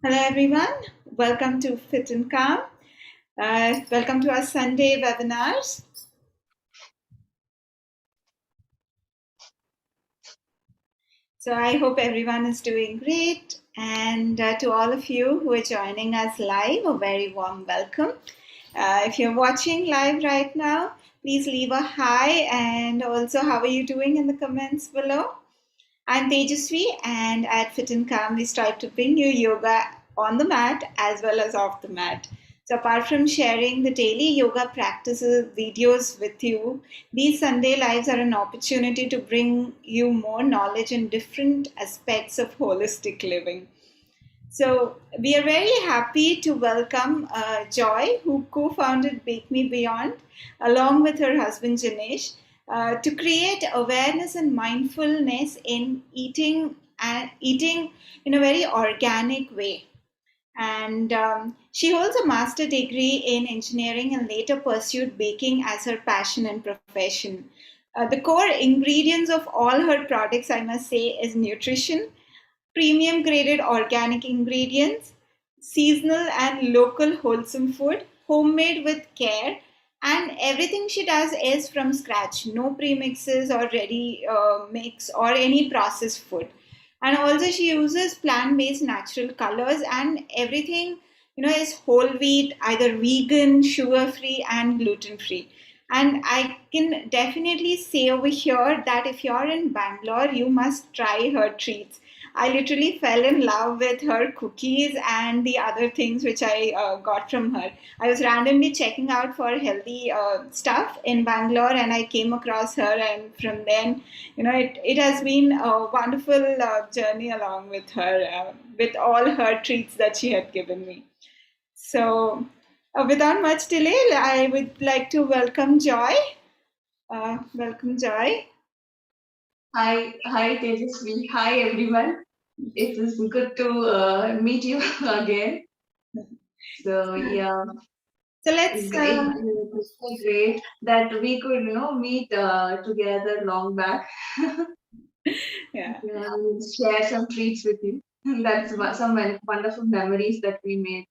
Hello everyone, welcome to FitNCalm. Welcome to our Sunday webinars. So I hope everyone is doing great, and to all of you who are joining us live, a very warm welcome. If you're watching live right now, please leave a hi, and also how are you doing in the comments below. I'm Tejasvi, and at FitNCalm we strive to bring you yoga on the mat as well as off the mat. So apart from sharing the daily yoga practices videos with you, these Sunday lives are an opportunity to bring you more knowledge in different aspects of holistic living. So we are very happy to welcome Joy, who co-founded Bake Me Beyond, along with her husband Janesh, to create awareness and mindfulness in eating and eating in a very organic way. And she holds a master degree in engineering and later pursued baking as her passion and profession. The core ingredients of all her products, I must say, is nutrition, premium graded organic ingredients, seasonal and local wholesome food, homemade with care, and everything she does is from scratch. No premixes or ready mix or any processed food. And also she uses plant-based natural colors, and everything is whole wheat, either vegan, sugar-free, and gluten-free. And I can definitely say over here that if you're in Bangalore, you must try her treats. I literally fell in love with her cookies and the other things which I got from her. I was randomly checking out for healthy stuff in Bangalore, and I came across her, and from then, it has been a wonderful journey along with her, with all her treats that she had given me. So, without much delay, I would like to welcome Joy. Welcome, Joy. Hi Tejasvi. Hi everyone. It is good to meet you again. So yeah, So let's. it was so great that we could meet together long back. Yeah. Yeah, and share some treats with you. That's some wonderful memories that we made.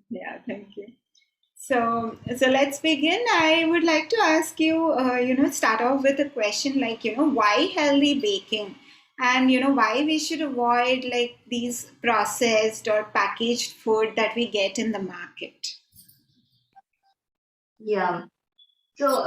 Yeah, thank you. So let's begin. I would like to ask you, start off with a question like, why healthy baking? And, why we should avoid like these processed or packaged food that we get in the market. Yeah. So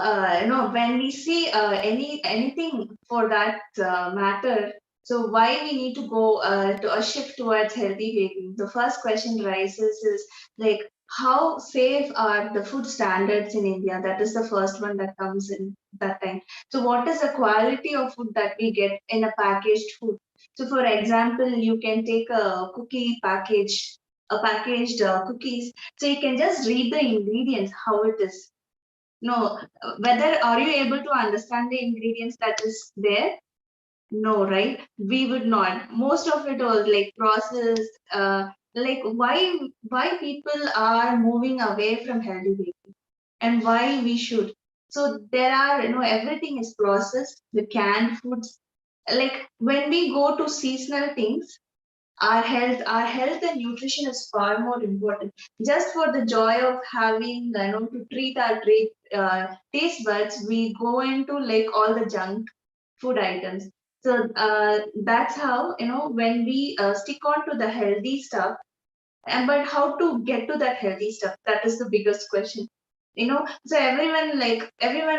when we see anything for that matter, so why we need to go to a shift towards healthy baking? The first question rises is like how safe are the food standards in India? That is the first one that comes in that time. So what is the quality of food that we get in a packaged food? So for example, you can take a cookie package, a packaged cookies. So you can just read the ingredients, how it is. No, whether are you able to understand the ingredients that is there? No, right? We would not. Most of it was like processed. Like why people are moving away from healthy baking and why we should. So there are everything is processed. The canned foods. Like when we go to seasonal things, our health and nutrition is far more important. Just for the joy of having to treat our taste buds, we go into like all the junk food items. So that's how when we stick on to the healthy stuff. And but how to get to that healthy stuff, that is the biggest question. So everyone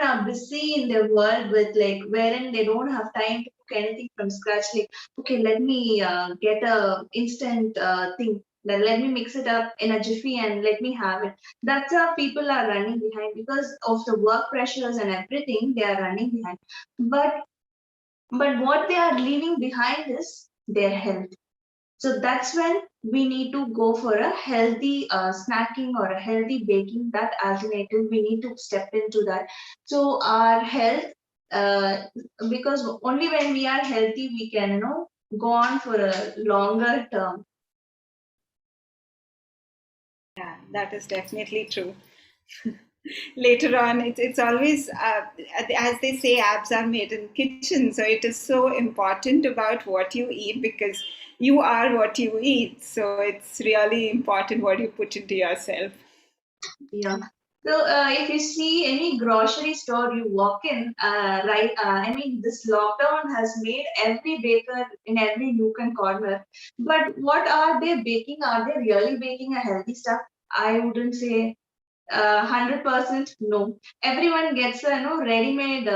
are busy in their world with like wherein they don't have time to cook anything from scratch. Like, okay, let me get a instant thing, then let me mix it up in a jiffy and let me have it. That's how people are running behind because of the work pressures and everything. They are running behind, but what they are leaving behind is their health. So that's when we need to go for a healthy snacking or a healthy baking, that alternative. We need to step into that. So our health, uh, because only when we are healthy, we can, go on for a longer term. Yeah, that is definitely true. Later on, it's always, as they say, abs are made in kitchen. So it is so important about what you eat because you are what you eat. So it's really important what you put into yourself. Yeah. So if you see any grocery store you walk in, right? I mean, this lockdown has made every baker in every nook and corner. But what are they baking? Are they really baking a healthy stuff? I wouldn't say 100% no. Everyone gets a ready-made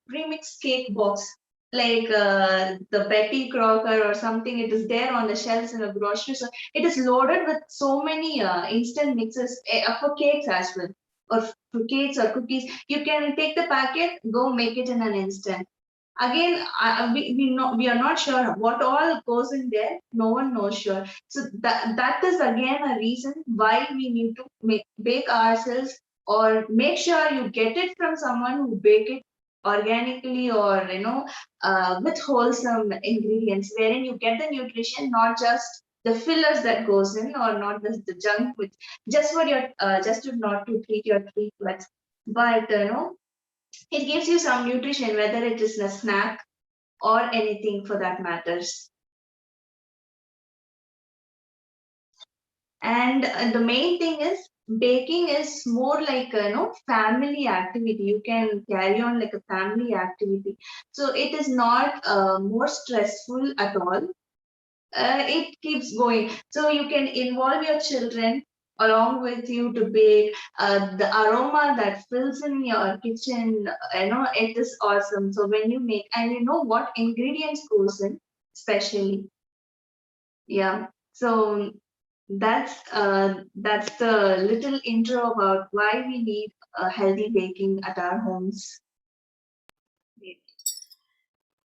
pre-mixed cake box like the Betty Crocker or something. It is there on the shelves in a grocery store. It is loaded with so many instant mixes for cakes as well, or for cakes or cookies. You can take the packet, go make it in an instant. Again, we are not sure what all goes in there. No one knows sure. So that is again a reason why we need to bake ourselves, or make sure you get it from someone who bake it organically, or with wholesome ingredients, wherein you get the nutrition, not just the fillers that goes in, or not the junk food, just for your just to not to treat your teeth buds, but it gives you some nutrition, whether it is a snack or anything for that matters. And the main thing is, baking is more like a family activity. You can carry on like a family activity. So it is not more stressful at all. It keeps going. So you can involve your children along with you to bake. The aroma that fills in your kitchen, it is awesome. So when you make, and you know what ingredients goes in, especially, yeah. So that's the little intro about why we need a healthy baking at our homes.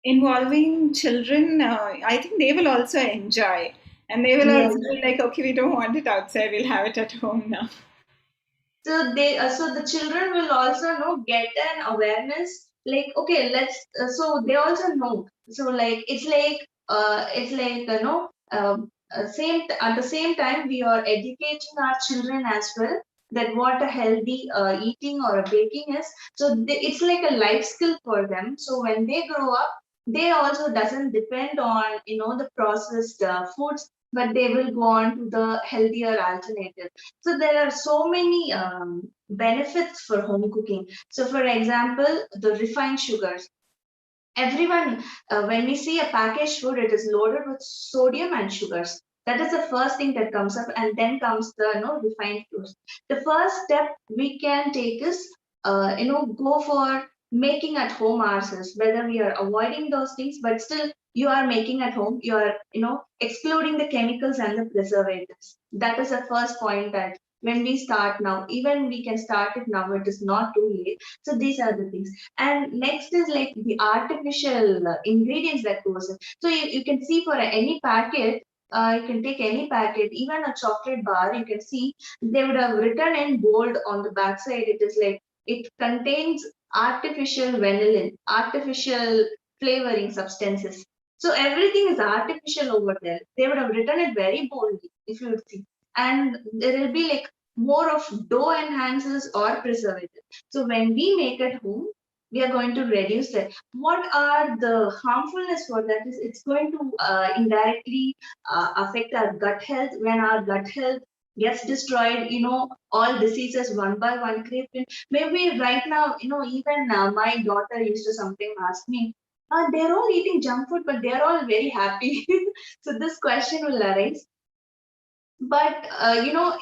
Involving children, I think they will also enjoy. And they will Yes. also be like, okay, we don't want it outside, we'll have it at home now. So so the children will also get an awareness, like, okay, let's so they also know. So like it's like same at the same time we are educating our children as well, that what a healthy eating or a baking is. So it's like a life skill for them. So when they grow up, they also doesn't depend on the processed foods, but they will go on to the healthier alternative. So there are so many benefits for home cooking. So for example, the refined sugars. Everyone, when we see a packaged food, it is loaded with sodium and sugars. That is the first thing that comes up, and then comes the refined foods. The first step we can take is go for making at home ourselves. Whether we are avoiding those things, but still you are making at home. You are excluding the chemicals and the preservatives. That is the first point, that when we start now, even we can start it now. It is not too late. So these are the things. And next is like the artificial ingredients that goes in. So you can see for any packet, you can take any packet, even a chocolate bar, you can see they would have written in bold on the backside. It is like it contains artificial vanillin, artificial flavoring substances. So everything is artificial over there. They would have written it very boldly, if you would see. And there will be like more of dough enhancers or preservatives. So when we make at home, we are going to reduce that. What are the harmfulness for that? Is it's going to indirectly affect our gut health. When our gut health gets destroyed, all diseases one by one creep in. Maybe right now, even my daughter used to something ask me, they're all eating junk food, but they're all very happy. So this question will arise, but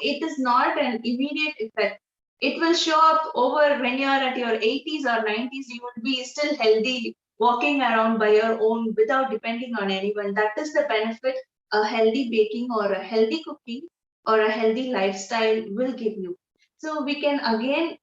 it is not an immediate effect. It will show up over when you're at your 80s or 90s. You will be still healthy, walking around by your own without depending on anyone. That is the benefit a healthy baking or a healthy cooking or a healthy lifestyle will give you. So we can again,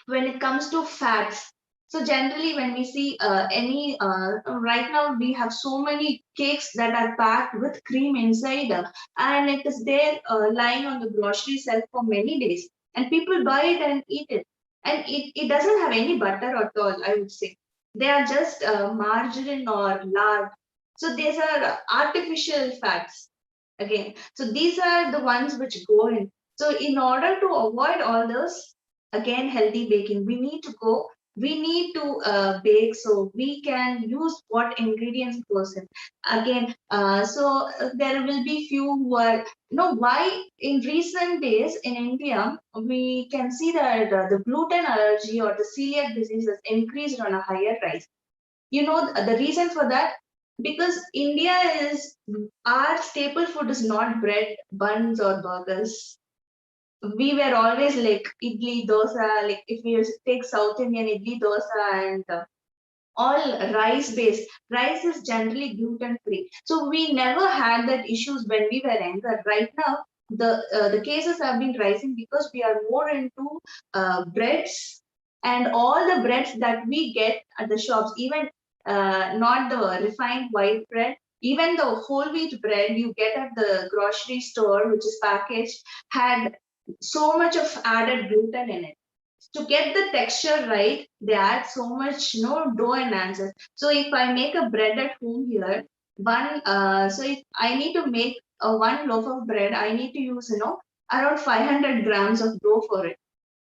when it comes to fats, so generally when we see any right now we have so many cakes that are packed with cream inside, and it is there lying on the grocery shelf for many days, and people buy it and eat it, and it doesn't have any butter at all, I would say. They are just margarine or lard. So these are artificial fats again. So these are the ones which go in. So in order to avoid all those, again, healthy baking, we need to go we need to bake, so we can use what ingredients goes in. Again, there will be few who are, why in recent days in India, we can see that the gluten allergy or the celiac disease has increased on a higher rise. The reason for that, because India is, our staple food is not bread, buns, or burgers. We were always like idli, dosa, like if we take South Indian idli, dosa, and all rice based. Rice is generally gluten free, so we never had that issues when we were younger. Right now, the cases have been rising because we are more into breads, and all the breads that we get at the shops, even not the refined white bread, even the whole wheat bread you get at the grocery store, which is packaged, had so much of added gluten in it. To get the texture right, they add so much, dough enhancers. So if I make a bread at home here, so if I need to make a one loaf of bread, I need to use, around 500 grams of dough for it,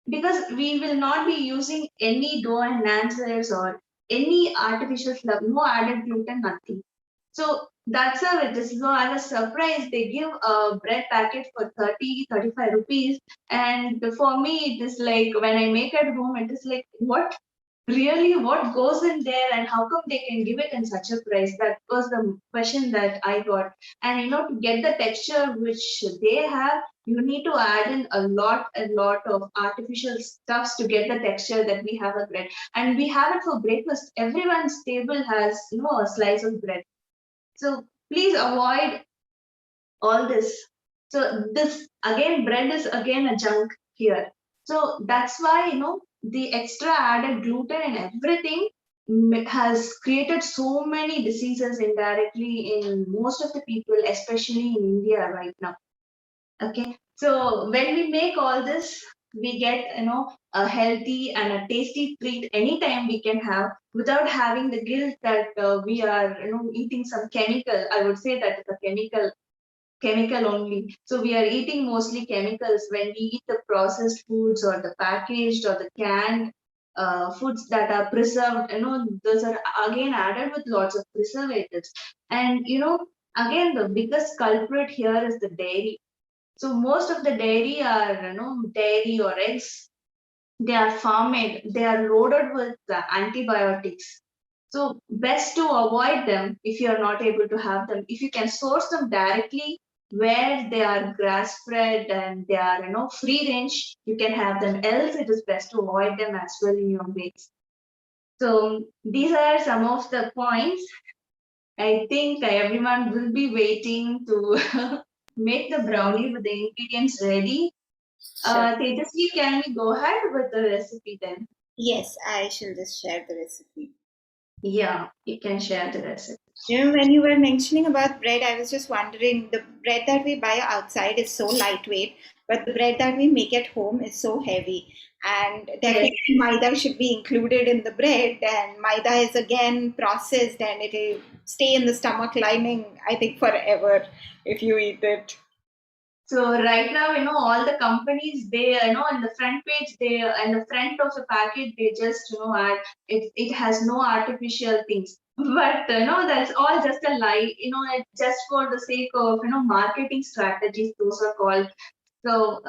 because we will not be using any dough enhancers or any artificial flavor, no added gluten, nothing. So that's how it is. So as a surprise, they give a bread packet for 30-35 rupees. And for me, it is like when I make at home, it is like, what? Really, what goes in there, and how come they can give it in such a price? That was the question that I got. And to get the texture which they have, you need to add in a lot of artificial stuffs to get the texture that we have a bread. And we have it for breakfast. Everyone's table has, a slice of bread. So please avoid all this. So this again, bread is again a junk here. So that's why, the extra added gluten and everything has created so many diseases indirectly in most of the people, especially in India right now. Okay, so when we make all this, we get, a healthy and a tasty treat anytime we can have, without having the guilt that we are, eating some chemical. I would say that it's a chemical only. So we are eating mostly chemicals when we eat the processed foods or the packaged or the canned foods that are preserved. Those are again added with lots of preservatives. And again, the biggest culprit here is the dairy. So most of the dairy are, dairy or eggs. They are farmed. They are loaded with antibiotics. So best to avoid them if you are not able to have them. If you can source them directly where they are grass fed and they are, free range, you can have them. Else, it is best to avoid them as well in your bakes. So these are some of the points. I think everyone will be waiting to make the brownie with the ingredients ready. Sure. Tejasvi, can we go ahead with the recipe then? Yes, I shall just share the recipe. Yeah, you can share the recipe. When you were mentioning about bread, I was just wondering, the bread that we buy outside is so lightweight, but the bread that we make at home is so heavy. And Yes. definitely, maida should be included in the bread. And maida is again processed and it will stay in the stomach lining, I think, forever if you eat it. So right now, all the companies, they, in the front page, they, in the front of the packet, they just, add it has no artificial things. But that's all just a lie. It's just for the sake of, marketing strategies. Those are called. So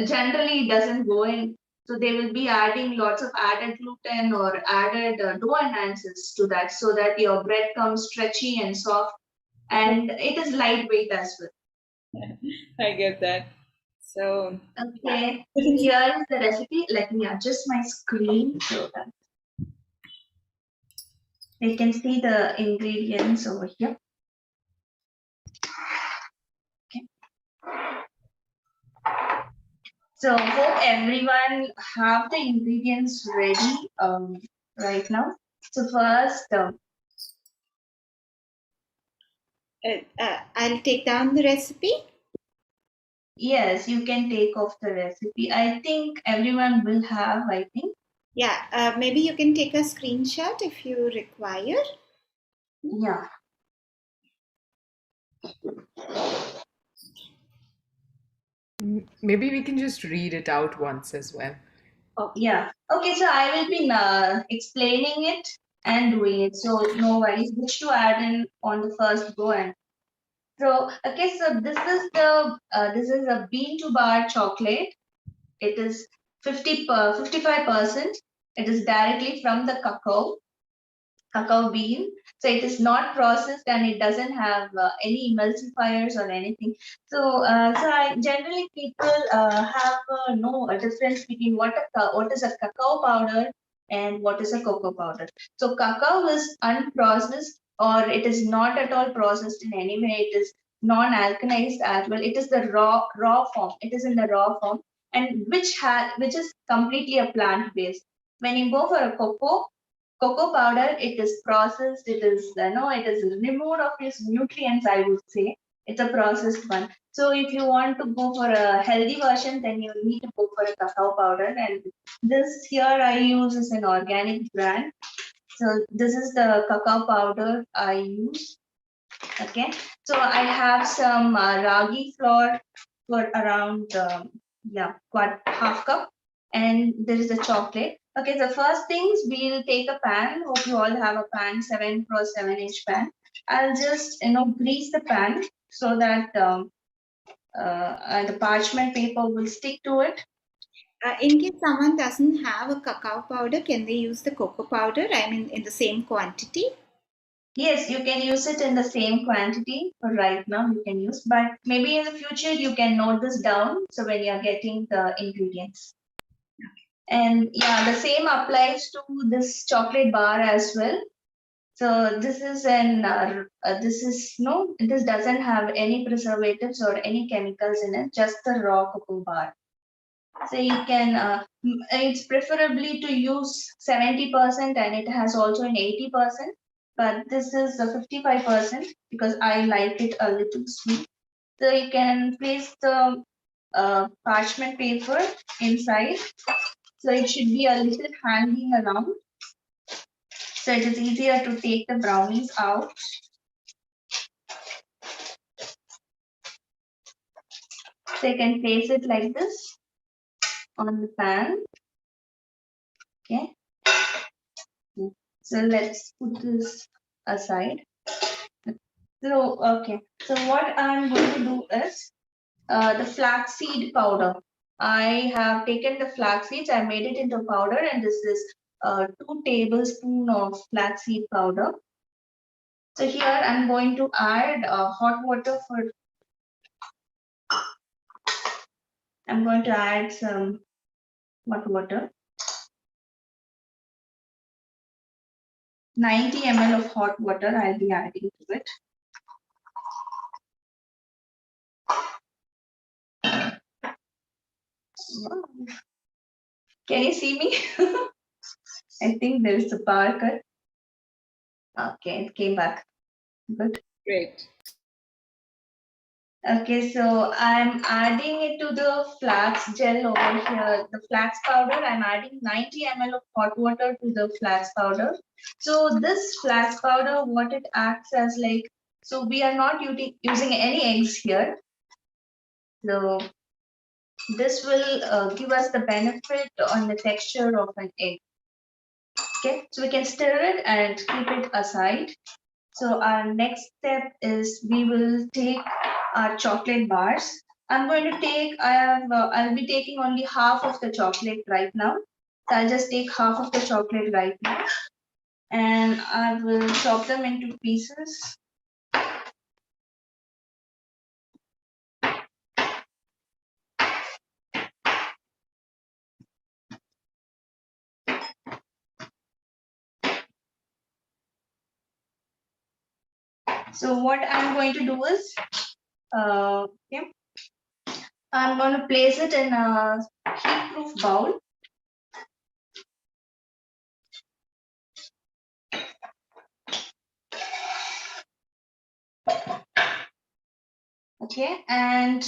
generally, it doesn't go in. So they will be adding lots of added gluten or added dough enhancers to that, so that your bread comes stretchy and soft, and it is lightweight as well. I get that. So, yeah. Okay, so here is the recipe. Let me adjust my screen so that I can see the ingredients over here. Okay. So hope everyone have the ingredients ready right now. So first, I'll take down the recipe. yes, you can take off the recipe. I think everyone will have, I think. Yeah, maybe you can take a screenshot if you require. Yeah. Maybe we can just read it out once as well. Okay. Yeah. Okay, so I will be explaining it and doing it. So no worries, which to add in on the first go. And so okay, so this is a bean to bar chocolate. It is 55%. It is directly from the cacao bean. So it is not processed and it doesn't have any emulsifiers or anything. So I generally people have no a difference between what is a cacao powder and what is a cocoa powder. So cacao is unprocessed or it is not at all processed in any way. It is non-alkanized as well. It is the raw form. It is in the raw form and which is completely a plant based. When you go for a cocoa powder, it is processed, it is it is removed of its nutrients, I would say. It's a processed one. So if you want to go for a healthy version, then you need to go for a cacao powder. And this here I use is an organic brand. So this is the cacao powder I use. Okay, so I have some ragi flour for around half cup, and there is a chocolate. Okay, the first things we'll take a pan. Hope you all have a pan, 7x7-inch pan. I'll just grease the pan so that the parchment paper will stick to it. In case someone doesn't have a cacao powder, can they use the cocoa powder? I mean, in the same quantity? Yes, you can use it in the same quantity for right now. You can use, but maybe in the future you can note this down. So when you're getting the ingredients. And yeah, the same applies to this chocolate bar as well. So this is no, this doesn't have any preservatives or any chemicals in it, just the raw cocoa bar. So you can, it's preferably to use 70% and it has also an 80%, but this is the 55% because I like it a little sweet. So you can place the parchment paper inside. So it should be a little hanging around. So it is easier to take the brownies out. So you can place it like this on the pan. Okay. So let's put this aside. So, okay. So what I'm going to do is the flaxseed powder. I have taken the flax seeds, I made it into powder, and this is 2 tablespoons of flaxseed powder. So here I'm going to add hot water for, I'm going to add some hot water. 90 ml of hot water I'll be adding to it. Can you see me? I think there is a power cut. Okay, it came back. Good. Great. Okay, so I'm adding it to the flax gel over here. The flax powder, I'm adding 90 ml of hot water to the flax powder. So this flax powder, what it acts as like, so we are not using any eggs here. So this will give us the benefit on the texture of an egg. Okay, so we can stir it and keep it aside. So our next step is we will take our chocolate bars. I'm going to take, I'll be taking only half of the chocolate right now. So I'll just take half of the chocolate right now and I will chop them into pieces. So what I'm going to do is, okay, I'm going to place it in a heat-proof bowl. Okay, and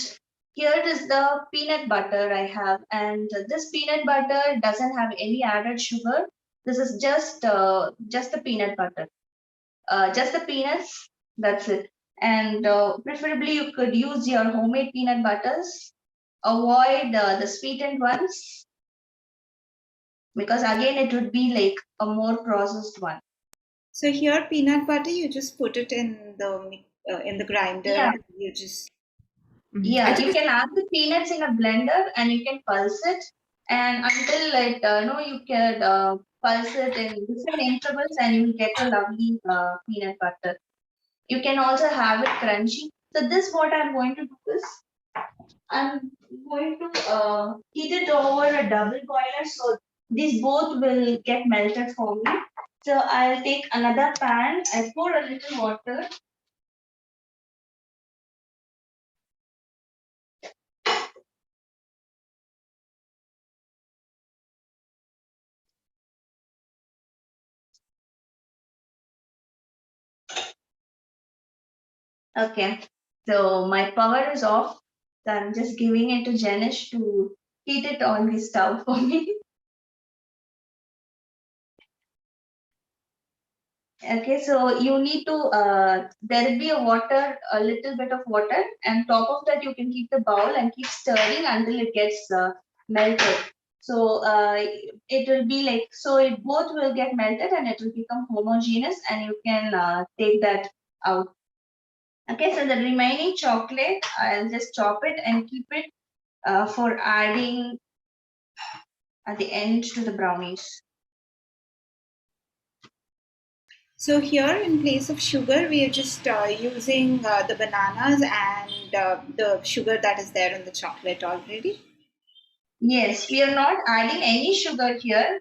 here is the peanut butter I have, and this peanut butter doesn't have any added sugar. This is just the peanut butter, just the peanuts. That's it. And preferably you could use your homemade peanut butters. Avoid the sweetened ones. because again it would be like a more processed one. So here, peanut butter, you just put it in the grinder, Yeah, and you just. yeah, you can add the peanuts in a blender and you can pulse it, and until it you can pulse it in different intervals and you will get a lovely peanut butter. You can also have it crunchy. So this what I'm going to do is I'm going to heat it over a double boiler so these both will get melted for me. So I'll take another pan. I pour a little water. Okay. So my power is off. So I'm just giving it to Janish to heat it on the stove for me. Okay, so you need to there will be a water, a little bit of water, and top of that you can keep the bowl and keep stirring until it gets melted. So it will be like so it both will get melted and it will become homogeneous, and you can take that out. Okay, so the remaining chocolate I'll just chop it and keep it for adding at the end to the brownies. So here, in place of sugar, we are just using the bananas and the sugar that is there in the chocolate already. Yes, we are not adding any sugar here.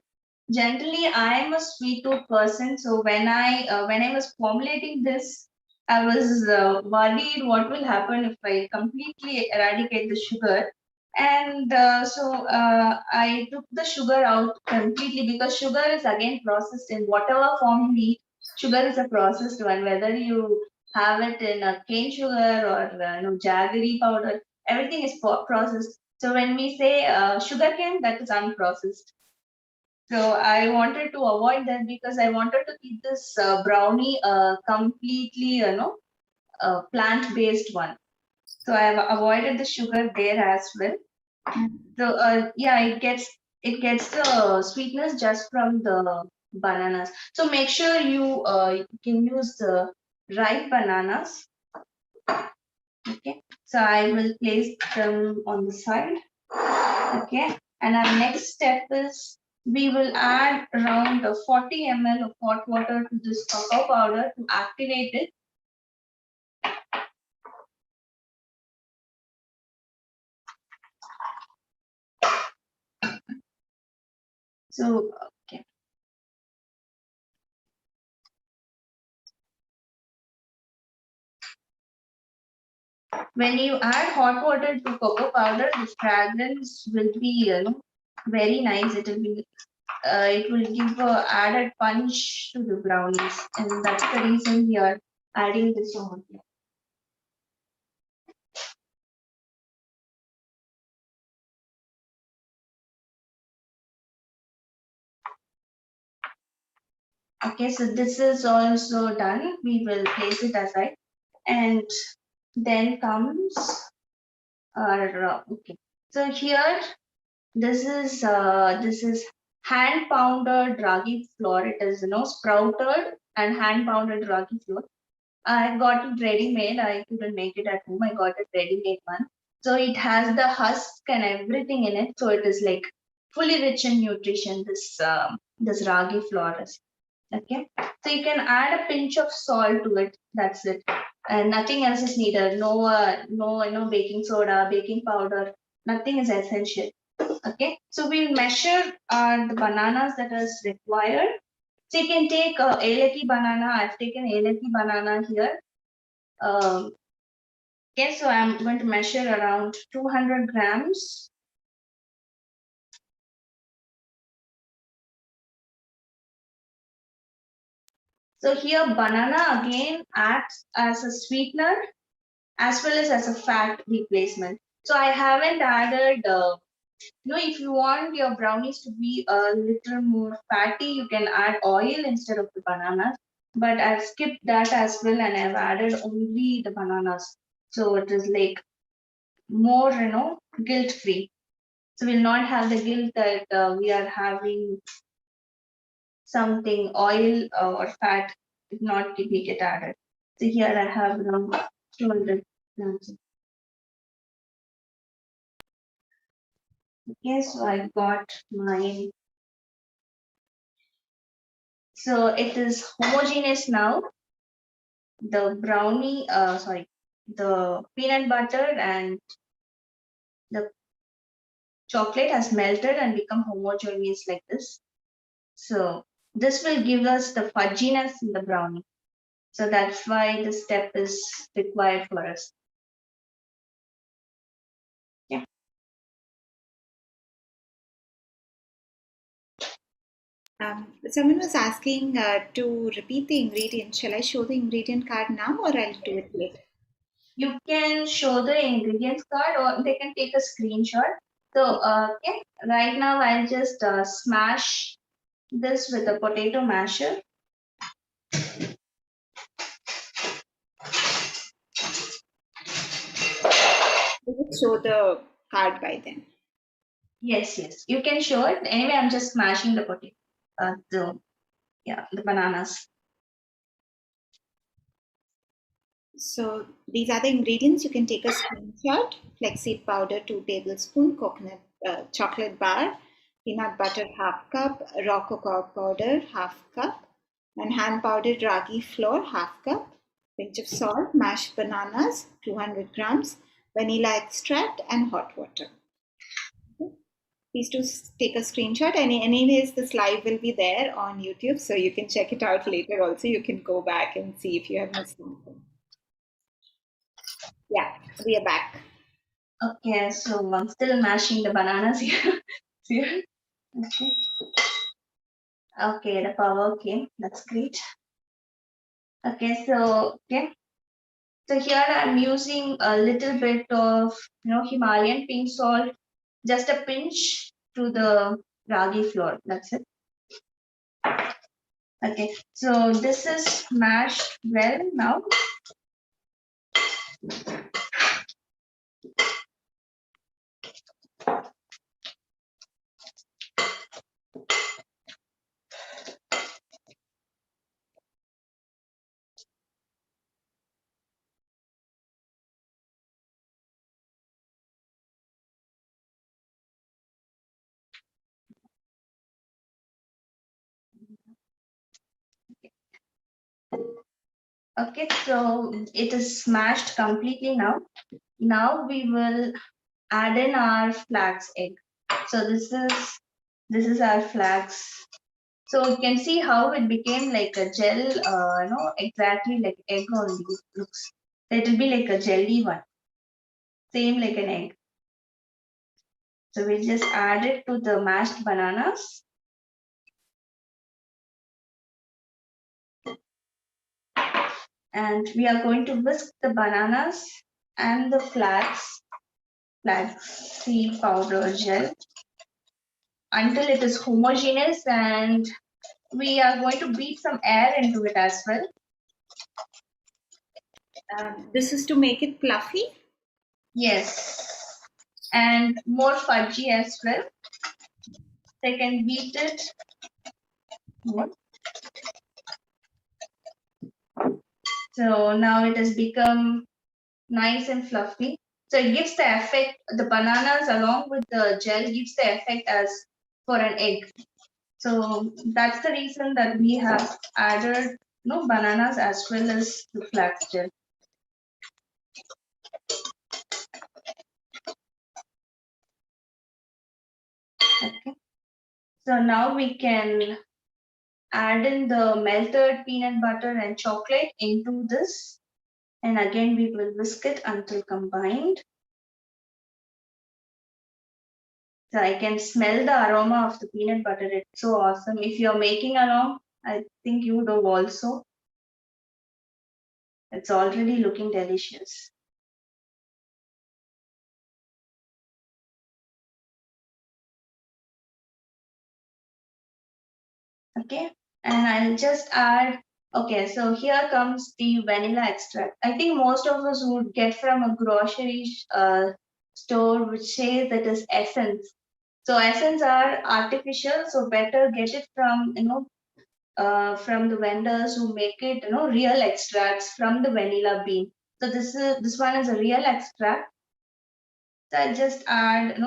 Generally, I am a sweet tooth person, so when I was formulating this, I was worried what will happen if I completely eradicate the sugar. And I took the sugar out completely because sugar is again processed in whatever form you eat. Sugar is a processed one, whether you have it in a cane sugar or jaggery powder, everything is processed. So when we say sugarcane, that is unprocessed. So I wanted to avoid that because I wanted to keep this brownie completely, plant-based one. So I have avoided the sugar there as well. So yeah, it gets the sweetness just from the bananas. So make sure you can use the ripe bananas. Okay. So I will place them on the side. Okay, and our next step is we will add around 40 ml of hot water to this cacao powder to activate it. So, okay. When you add hot water to cocoa powder, the fragrance will be very nice. It will give a added punch to the brownies, and that's the reason we are adding this over here. Okay, so this is also done. We will place it aside, and then comes our okay. So here, this is hand pounded ragi flour. It is sprouted and hand pounded ragi flour. I got it ready made. I couldn't make it at home. I got it ready made one. So it has the husk and everything in it. So it is like fully rich in nutrition. This ragi flour is. Okay, so you can add a pinch of salt to it. That's it, and nothing else is needed. No baking soda, baking powder. Nothing is essential. Okay, so we'll measure the bananas that is required. So you can take eleki banana. I've taken eleki banana here. Okay, so I'm going to measure around 200 grams. So here banana again acts as a sweetener as well as a fat replacement. So I haven't added, if you want your brownies to be a little more fatty, you can add oil instead of the bananas. But I've skipped that as well and I've added only the bananas. So it is like more, guilt free. So we'll not have the guilt that we are having something oil or fat if not we get added. So here I have around 200 grams. Okay, so I got mine. So it is homogeneous now. The brownie, the peanut butter and the chocolate has melted and become homogeneous like this. So this will give us the fudginess in the brownie. So that's why this step is required for us. Yeah. Someone was asking to repeat the ingredients. Shall I show the ingredient card now or I'll do it later? You can show the ingredients card or they can take a screenshot. So okay, right now I'll just smash this with a potato masher. Will it show the card by then? Yes, yes, you can show it. Anyway, I'm just smashing the potato. The bananas. So these are the ingredients. You can take a screenshot. Flaxseed powder 2 tablespoons, coconut chocolate bar, peanut butter half cup, raw cocoa powder half cup, and hand powdered ragi flour half cup, pinch of salt, mashed bananas 200 grams, vanilla extract, and hot water. Please do take a screenshot. And anyways, this live will be there on YouTube, so you can check it out later. Also, you can go back and see if you have missed something. Yeah, we are back. Okay, so I'm still mashing the bananas here. Here. Okay. Okay, the power came. That's great. Okay, so So here I'm using a little bit of Himalayan pink salt, just a pinch to the ragi flour. That's it. Okay, so this is mashed well now. Okay, so it is smashed completely now. Now we will add in our flax egg. So this is our flax. So you can see how it became like a gel, exactly like egg only looks. It will be like a jelly one, same like an egg. So we just add it to the mashed bananas. And we are going to whisk the bananas and the flax seed powder gel until it is homogeneous, and we are going to beat some air into it as well. This is to make it fluffy? Yes, and more fudgy as well. They can beat it more. So now it has become nice and fluffy. So it gives the effect, the bananas along with the gel gives the effect as for an egg. So that's the reason that we have added bananas as well as the flax gel. Okay. So now we can add in the melted peanut butter and chocolate into this. And again, we will whisk it until combined. So I can smell the aroma of the peanut butter. It's so awesome. If you're making along, I think you would have also. It's already looking delicious. Okay, and I'll just add, okay, so here comes the vanilla extract. I think most of us would get from a grocery store which says that is essence. So essence are artificial, so better get it from from the vendors who make it real extracts from the vanilla bean. So this one is a real extract. So I'll just add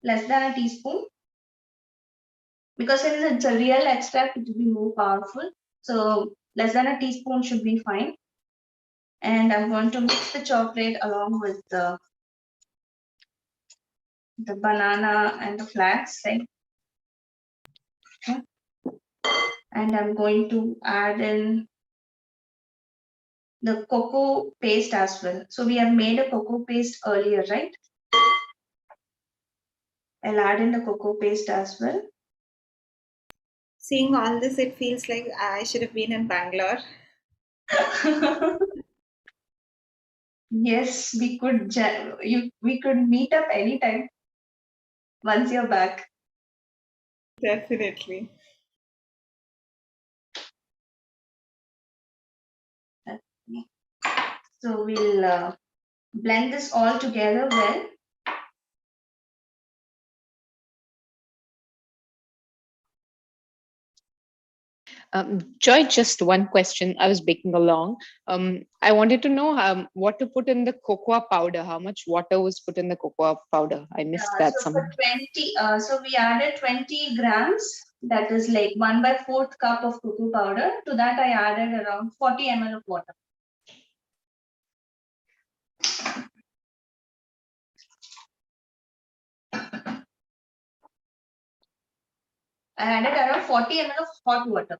less than a teaspoon, because since it's a real extract, it will be more powerful. So less than a teaspoon should be fine. And I'm going to mix the chocolate along with the banana and the flax, right? Okay. And I'm going to add in the cocoa paste as well. So we have made a cocoa paste earlier, right? I'll add in the cocoa paste as well. Seeing all this, it feels like I should have been in Bangalore. Yes, we could meet up anytime once you're back. Definitely. Okay. So we'll blend this all together well. Joy, just one question. I was baking along. I wanted to know what to put in the cocoa powder. How much water was put in the cocoa powder? I missed that So for somewhere. 20, so we added 20 grams. That is like 1/4 cup of cocoa powder. To that, I added around 40 ml of water. I added around 40 ml of hot water.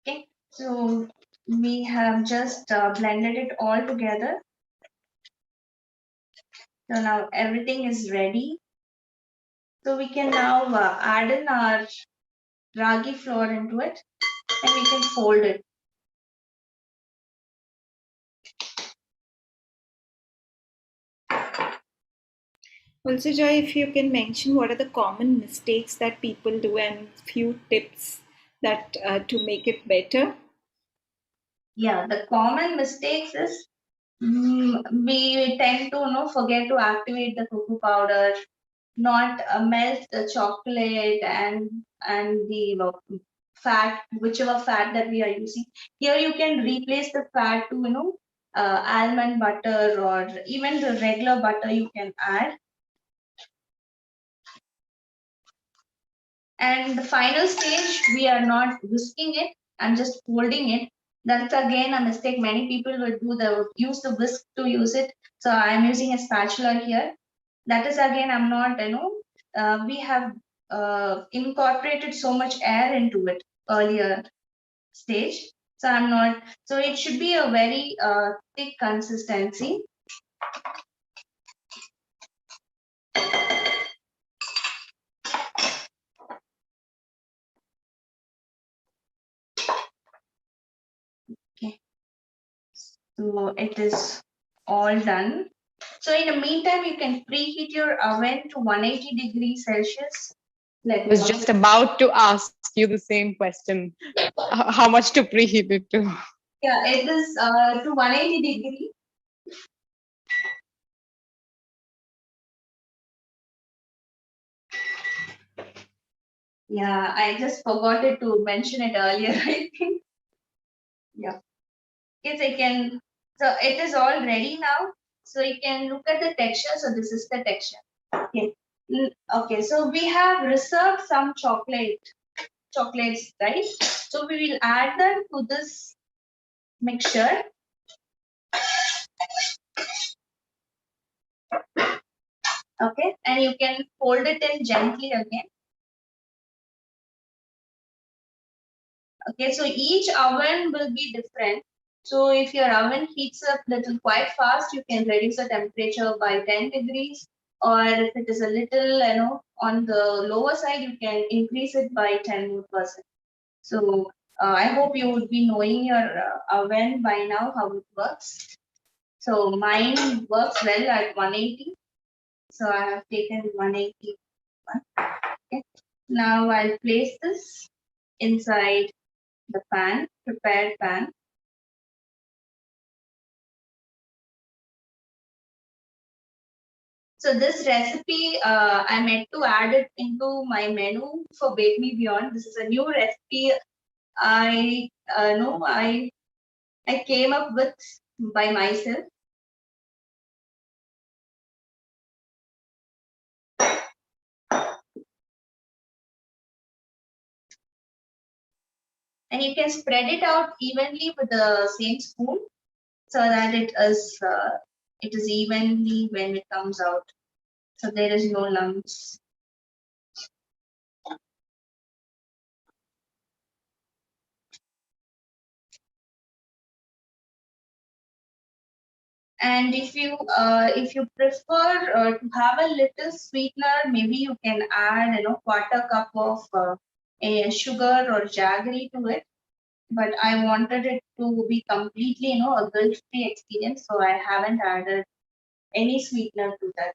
Okay, so we have just blended it all together. So now everything is ready. So we can now add in our ragi flour into it, and we can fold it. Also, Joy, if you can mention what are the common mistakes that people do and few tips that to make it better. Yeah, the common mistakes is we tend to forget to activate the cocoa powder, not melt the chocolate and the fat, whichever fat that we are using. Here you can replace the fat to almond butter, or even the regular butter you can add. And the final stage, we are not whisking it, I'm just folding it. That's again a mistake many people will do. They will use the whisk to use it. So I'm using a spatula here. That is again, I'm not, we have incorporated so much air into it earlier stage. So I'm not, so it should be a very thick consistency. Okay. So it is all done. So in the meantime, you can preheat your oven to 180 degrees Celsius. I was just about to ask you the same question. How much to preheat it to? Yeah, it is to 180 degrees. Yeah, I just forgot it to mention it earlier, I think. Yeah. Yes, I can. So it is all ready now. So you can look at the texture. So this is the texture. Okay. Okay. So we have reserved some chocolates, right? So we will add them to this mixture. Okay. And you can fold it in gently again. Okay. So each oven will be different. So if your oven heats up little quite fast, you can reduce the temperature by 10 degrees. Or if it is a little, on the lower side, you can increase it by 10%. So I hope you would be knowing your oven by now, how it works. So mine works well at 180. So I have taken 180. Okay. Now I'll place this inside the pan, prepared pan. So this recipe, I meant to add it into my menu for Bake Me Beyond. This is a new recipe I know I came up with by myself. And you can spread it out evenly with the same spoon so that it is evenly when it comes out. So there is no lumps. And if you prefer to have a little sweetener, maybe you can add quarter cup of a sugar or jaggery to it. But I wanted it to be completely a guilt-free experience, so I haven't added any sweetener to that.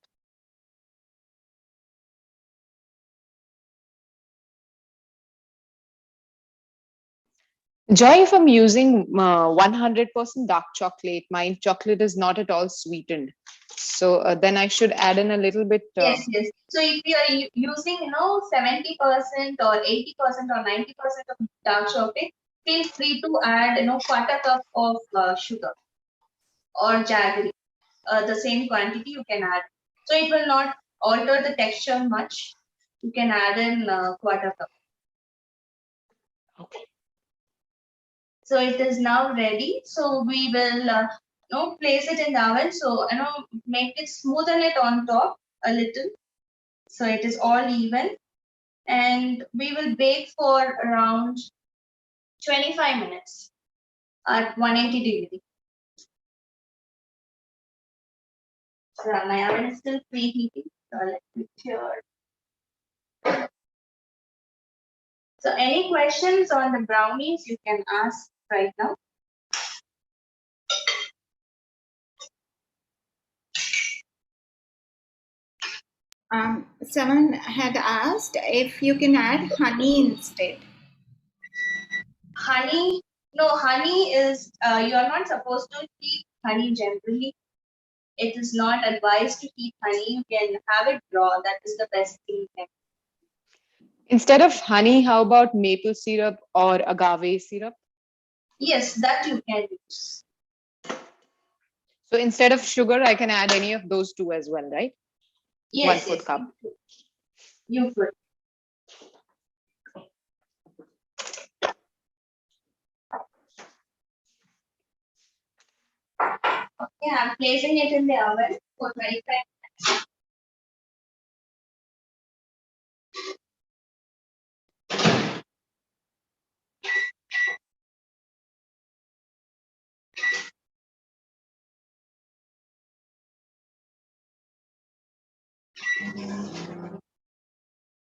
Joy, if I'm using 100% dark chocolate, my chocolate is not at all sweetened. So then I should add in a little bit. Yes. So if you are using 70% or 80% or 90% of dark chocolate, feel free to add quarter cup of sugar or jaggery. The same quantity you can add. So it will not alter the texture much. You can add in quarter cup. Okay. So it is now ready. So we will place it in the oven. So make it smoothen it on top a little. So it is all even. And we will bake for around 25 minutes at 180 degrees. So my oven is still preheating. So let me clear. So any questions on the brownies you can ask right now. Someone had asked if you can add honey instead. Honey, no, honey is, you're not supposed to keep honey generally. It is not advised to keep honey. You can have it raw. That is the best thing. Instead of honey, how about maple syrup or agave syrup? Yes, that you can use. So instead of sugar, I can add any of those two as well, right? Yes, 1/4 cup. you could. Okay, I'm placing it in the oven for 25 minutes.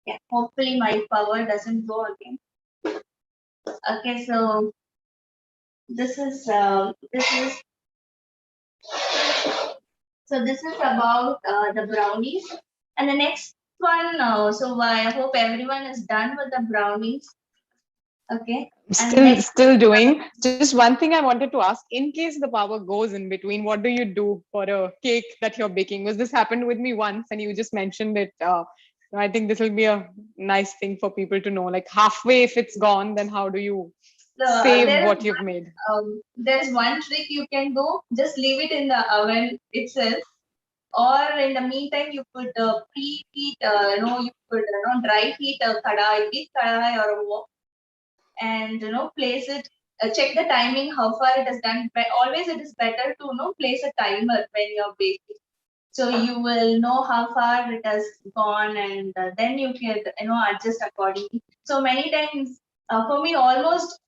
Yeah, hopefully my power doesn't go again. Okay, so this is about the brownies. And the next one, so I hope everyone is done with the brownies. Okay. Still doing. Just one thing I wanted to ask: in case the power goes in between, what do you do for a cake that you're baking? Was this happened with me once, and you just mentioned it? I think this will be a nice thing for people to know. Like halfway, if it's gone, then how do you save what you've made? There's one trick you can do. Just leave it in the oven itself. Or in the meantime, you could preheat, you could dry heat a big kadai or a wok, and place it. Check the timing, how far it is done. But always, it is better to place a timer when you're baking, so you will know how far it has gone, and then you can adjust accordingly. So many times, for me, almost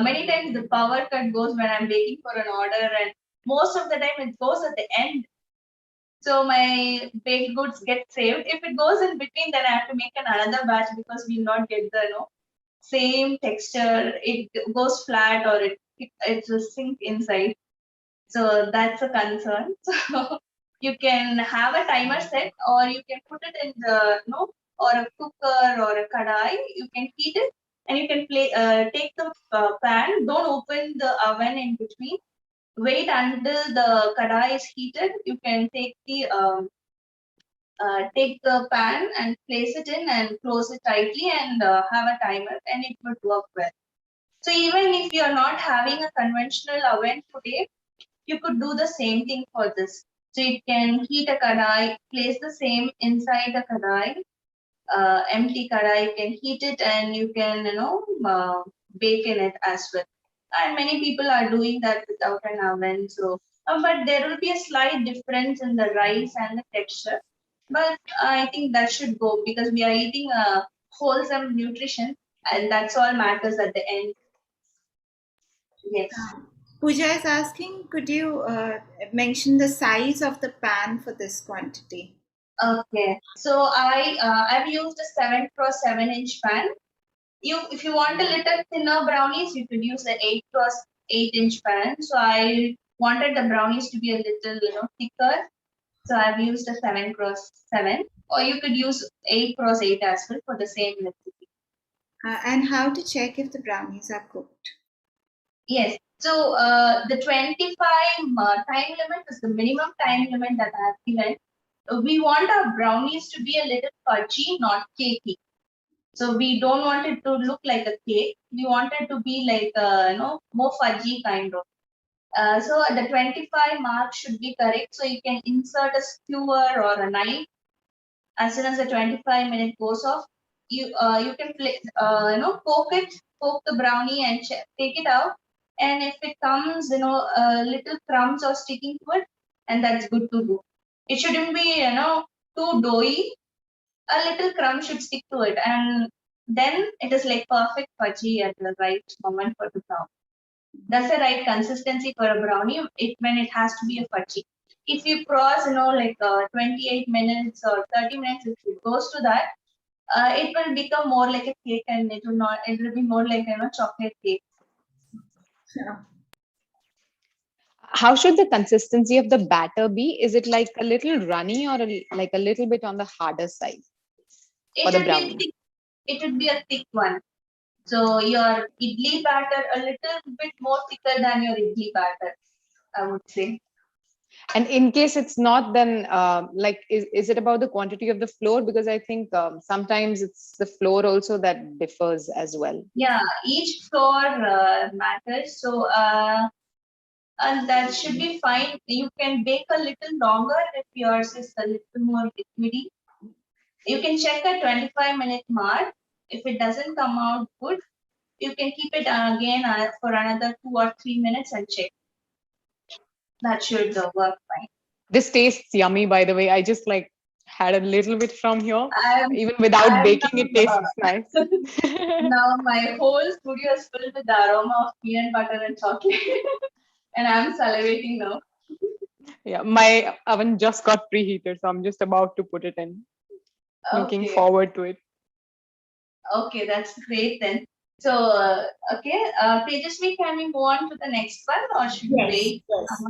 many times the power cut goes when I'm baking for an order, and most of the time it goes at the end. So my baked goods get saved. If it goes in between, then I have to make another batch because we'll not get the same texture. It goes flat or it will sink inside. So that's a concern. So you can have a timer set, or you can put it in the or a cooker or a kadai. You can heat it, and you can take the pan. Don't open the oven in between. Wait until the kadai is heated. You can take the take the pan and place it in and close it tightly and have a timer, and it would work well. So even if you're not having a conventional oven today, you could do the same thing for this. So you can heat a kadai, place the same inside the kadai, empty kadai, you can heat it and you can, bake in it as well. And many people are doing that without an oven. So, but there will be a slight difference in the rice and the texture. But I think that should go because we are eating a wholesome nutrition, and that's all matters at the end. Yes. Pooja is asking, could you mention the size of the pan for this quantity? Okay. So I've used a 7x7 inch pan. If you want a little thinner brownies, you could use the 8x8 inch pan. So I wanted the brownies to be a little thicker. So I've used a 7x7, or you could use 8x8 as well for the same recipe. And how to check if the brownies are cooked? Yes. So the 25 time limit is the minimum time limit that I have given. We want our brownies to be a little fudgy, not cakey. So we don't want it to look like a cake. We want it to be like more fudgy kind of. So the 25 mark should be correct. So you can insert a skewer or a knife. As soon as the 25-minute goes off, you can poke the brownie and take it out. And if it comes little crumbs or sticking to it, and that's good to go. It shouldn't be too doughy. A little crumb should stick to it, and then it is like perfect fudgy at the right moment for the brown. That's the right consistency for a brownie. When it has to be a fudgy. If you cross 28 minutes or 30 minutes, if it goes to that, it will become more like a cake, and it will not. It will be more like chocolate cake. Yeah. How should the consistency of the batter be? Is it like a little runny or like a little bit on the harder side for the brownie? It would be a thick one. So your idli batter a little bit more thicker than your idli batter, I would say. And in case it's not, then is it about the quantity of the flour? Because I think sometimes it's the flour also that differs as well. Yeah, each flour matters. So and that should be fine. You can bake a little longer if yours is a little more liquidy. You can check a 25-minute mark. If it doesn't come out good, you can keep it again for another 2 or 3 minutes and check. That should work fine. This tastes yummy, by the way. I just had a little bit from here. Even without I'm baking, it tastes nice. Now my whole studio is filled with the aroma of peanut butter and chocolate. And I'm salivating now. Yeah, my oven just got preheated, so I'm just about to put it in. Looking forward to it. Okay, that's great then. So, okay, Tejasvi, can we move on to the next one, or should we wait?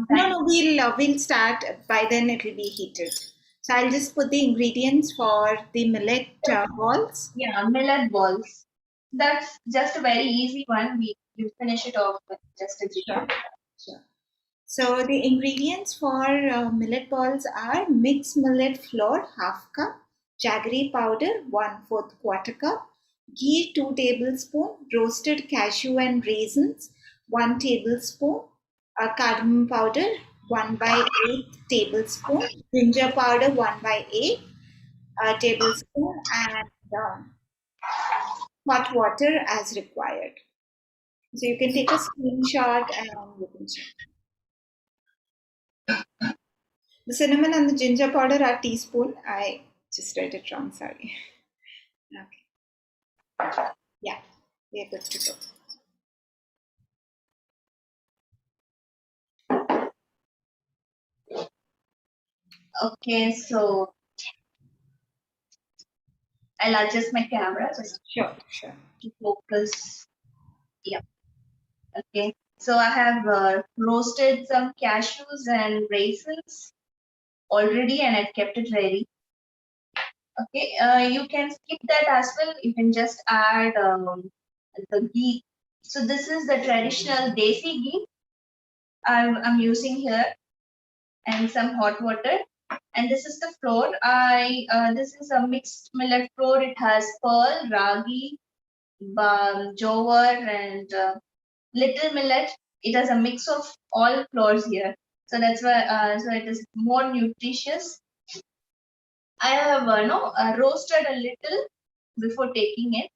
No, we'll start. By then it will be heated. So I'll just put the ingredients for the millet balls. Yeah, millet balls. That's just a very easy one. You finish it off with just a Sure. So the ingredients for millet balls are mixed millet flour, ½ cup, jaggery powder, 1/4 quarter cup, ghee, 2 tablespoons, roasted cashew and raisins, 1 tablespoon, cardamom powder, 1/8 tablespoon, ginger powder, 1/8 tablespoon, and hot water as required. So you can take a screenshot and you can check. The cinnamon and the ginger powder are teaspoon. I just read it wrong, sorry. Okay. Yeah, we are good to go. Okay, so I'll adjust my camera. Sure. To focus. Yeah. Okay. So I have roasted some cashews and raisins already, and I've kept it ready. Okay. You can skip that as well. You can just add the ghee. So this is the traditional desi ghee I'm using here, and some hot water. And this is the flour. This is a mixed millet flour. It has pearl, ragi, jowar, and little millet. It has a mix of all flours here. So that's why so it is more nutritious. I have roasted a little before taking it.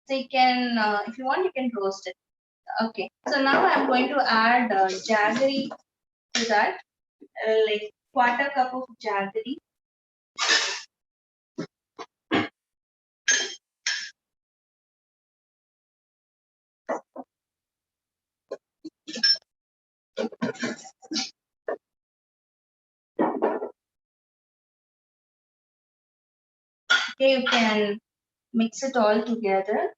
So you can, if you want, you can roast it. Okay. So now I'm going to add jaggery to that, like quarter cup of jaggery. Okay, you can mix it all together.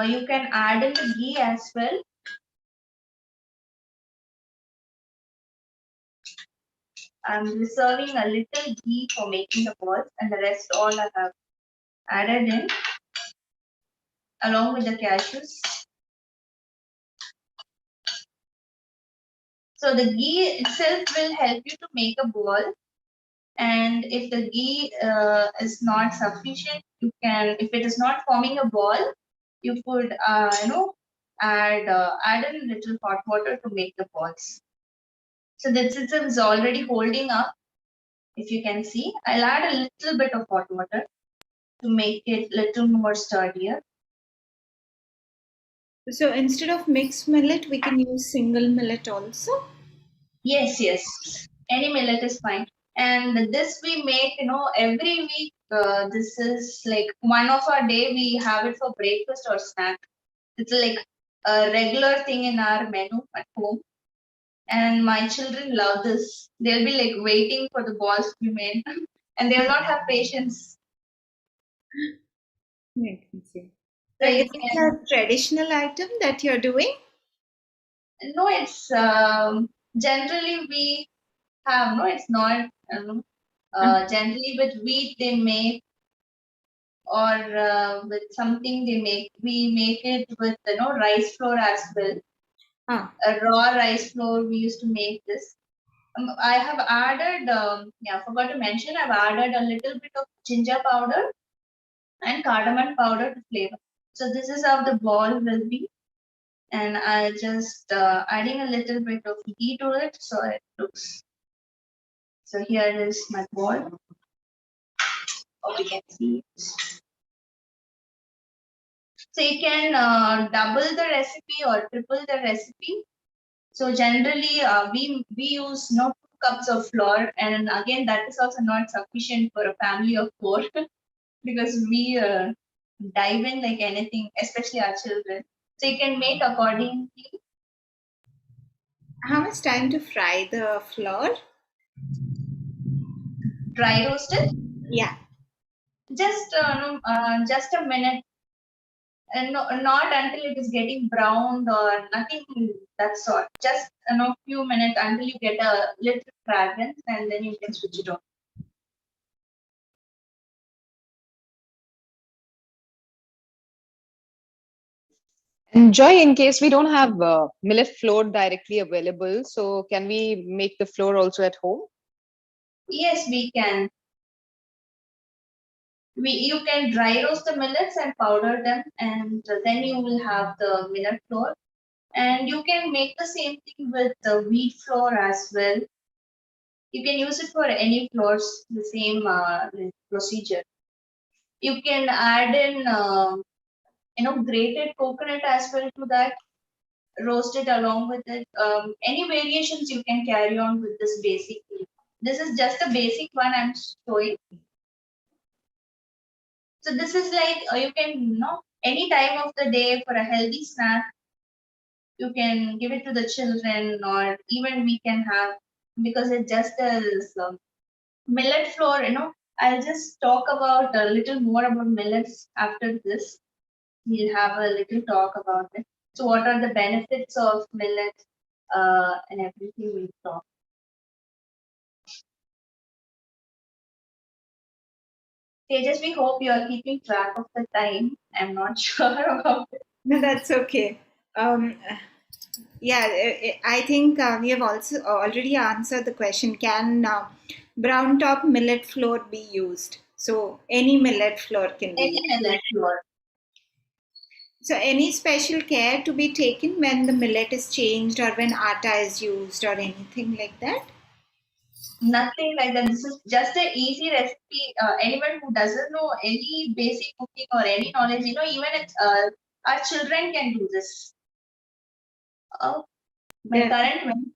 You can add in the ghee as well. I'm reserving a little ghee for making the balls, and the rest all I have added in along with the cashews. So the ghee itself will help you to make a ball. And if the ghee is not sufficient, you can, if it is not forming a ball, you could, add in a little hot water to make the balls. So this is already holding up. If you can see, I'll add a little bit of hot water to make it little more sturdier. So instead of mixed millet, we can use single millet also? Yes, yes. Any millet is fine. And this we make, every week. This is like one of our day we have it for breakfast or snack. It's like a regular thing in our menu at home. And my children love this. They'll be like waiting for the balls to be made. And they'll not have patience. Yeah, I can see. So So you is it can, a traditional item that you're doing? no, it's generally we have, no, it's not, generally with wheat they make, or with something they make. We make it with, rice flour as well. A raw rice flour, we used to make this. I have added, forgot to mention, I've added a little bit of ginger powder and cardamom powder to flavor. So this is how the ball will be. And I just adding a little bit of ghee to it, so it looks. So here is my ball. Oh, we can see it. So you can double the recipe or triple the recipe. So generally, we use 2 cups of flour, and again that is also not sufficient for a family of 4 because we dive in like anything, especially our children. So you can make accordingly. How much time to fry the flour? Dry roasted, Yeah. just a minute, and not until it is getting browned or nothing that sort. Just few minutes until you get a little fragrance, and then you can switch it off. And Joy, in case we don't have millet flour directly available, so can we make the flour also at home? Yes, we can. You can dry roast the millets and powder them, and then you will have the millet flour. And you can make the same thing with the wheat flour as well. You can use it for any flours, the same procedure. You can add in, grated coconut as well to that, roast it along with it. Any variations you can carry on with this basic. This is just a basic one I'm showing. So this is like you can, any time of the day for a healthy snack, you can give it to the children, or even we can have, because it just is millet flour. I'll just talk about a little more about millets after this. We'll have a little talk about it. So what are the benefits of millet and everything we'll talk. Tejas, we hope you are keeping track of the time. I'm not sure about it. No, that's okay. Yeah, I think we have also already answered the question. Can brown top millet flour be used? So any millet flour can be Any used. millet flour. So any special care to be taken when the millet is changed or when atta is used or anything like that? Nothing like that. This is just an easy recipe. Anyone who doesn't know any basic cooking or any knowledge, even our children can do this. My Yeah. current one.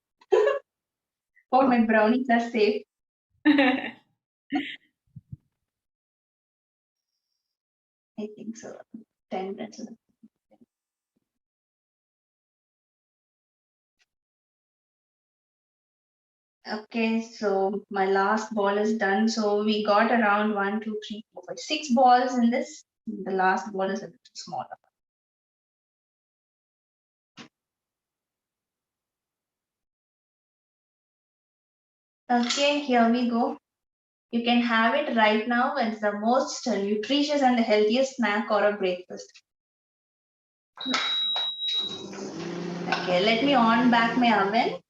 Oh, my brownies are safe. I think so. 10 minutes. Okay, so my last ball is done. So we got around 1, 2, 3, 4, 5, 6 balls in this. The last ball is a little smaller. Okay, here we go. You can have it right now. It's the most nutritious and the healthiest snack or a breakfast. Okay, let me on back my oven.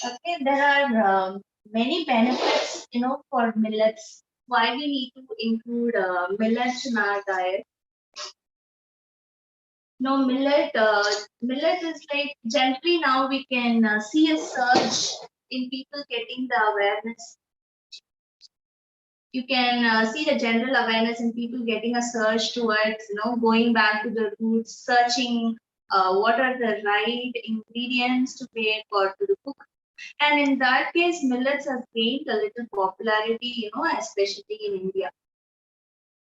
Okay, there are many benefits, for millets. Why we need to include millets in our diet? No, millet is like gently now we can see a surge in people getting the awareness. You can see the general awareness in people getting a surge towards, going back to the roots, searching what are the right ingredients to make or to cook. And in that case, millets have gained a little popularity, especially in India.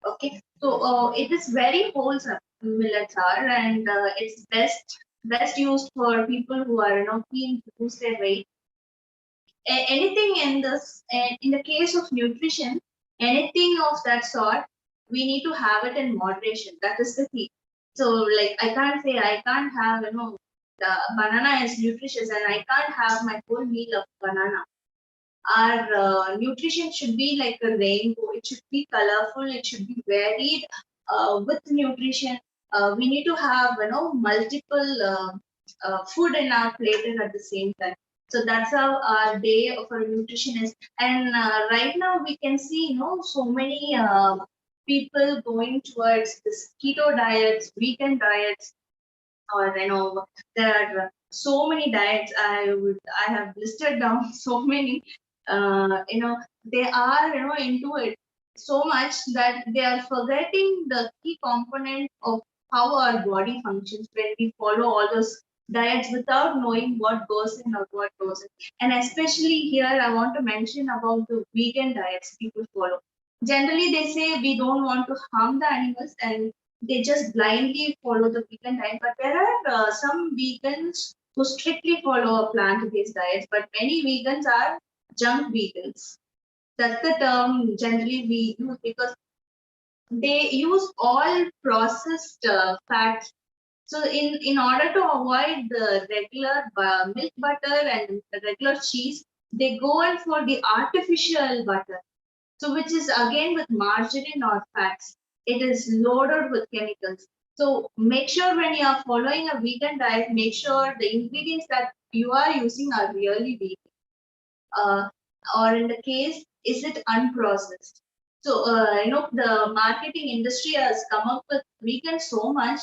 Okay, so it is very wholesome. Millets are, and it's best used for people who are keen to lose their weight. Anything in this, in the case of nutrition, anything of that sort, we need to have it in moderation. That is the key. So, like I can't say I can't have the banana is nutritious and I can't have my whole meal of banana. Our nutrition should be like a rainbow. It should be colorful. It should be varied with nutrition. We need to have multiple food in our plate at the same time. So that's how our day of our nutrition is. And right now we can see so many people going towards this keto diets, vegan diets, or there are so many diets. I have listed down so many. They are into it so much that they are forgetting the key component of how our body functions when we follow all those diets without knowing what goes in or what goes in. And especially here I want to mention about the vegan diets people follow. Generally they say we don't want to harm the animals and they just blindly follow the vegan diet. But there are some vegans who strictly follow a plant-based diet, but many vegans are junk vegans. That's the term generally we use because they use all processed fats. So in order to avoid the regular milk butter and the regular cheese, they go in for the artificial butter. So which is again with margarine or fats. It is loaded with chemicals. So make sure when you are following a vegan diet, make sure the ingredients that you are using are really vegan. Or in the case, is it unprocessed? So the marketing industry has come up with vegan so much.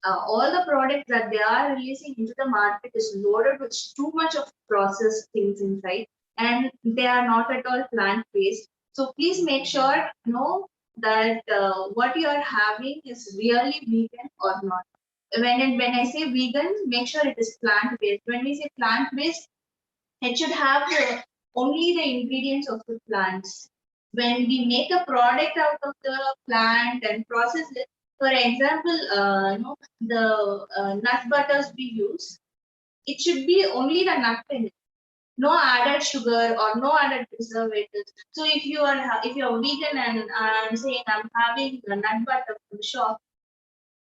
All the products that they are releasing into the market is loaded with too much of processed things inside, and they are not at all plant based. So please make sure that what you are having is really vegan or not. When I say vegan, make sure it is plant based. When we say plant based, it should have only the ingredients of the plants. When we make a product out of the plant and process it, for example, the nut butters we use, it should be only the nut in it. No added sugar or no added preservatives. So if you're vegan and I'm saying I'm having the nut butter from the shop,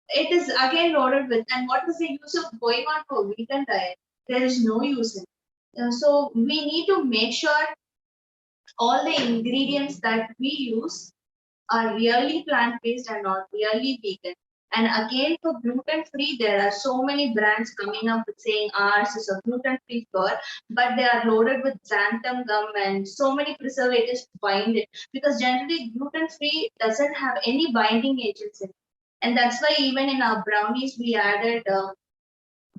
it is again loaded with, and what is the use of going on to a vegan diet? There is no use in it. So we need to make sure all the ingredients that we use are really plant-based and not really vegan. And again, for gluten-free, there are so many brands coming up with saying ours is a gluten-free flour, but they are loaded with xanthan gum and so many preservatives to bind it. Because generally, gluten-free doesn't have any binding agents in it. And that's why even in our brownies, we added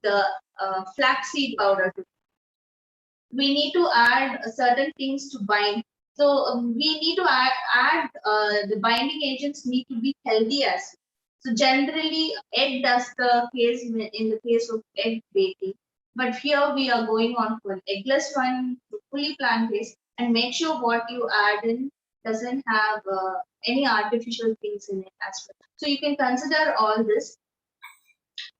the flaxseed powder. We need to add certain things to bind. So we need to add the binding agents need to be healthy as well. So generally, egg does the case in the case of egg baking. But here we are going on for an eggless one, fully plant-based, and make sure what you add in doesn't have any artificial things in it as well. So you can consider all this.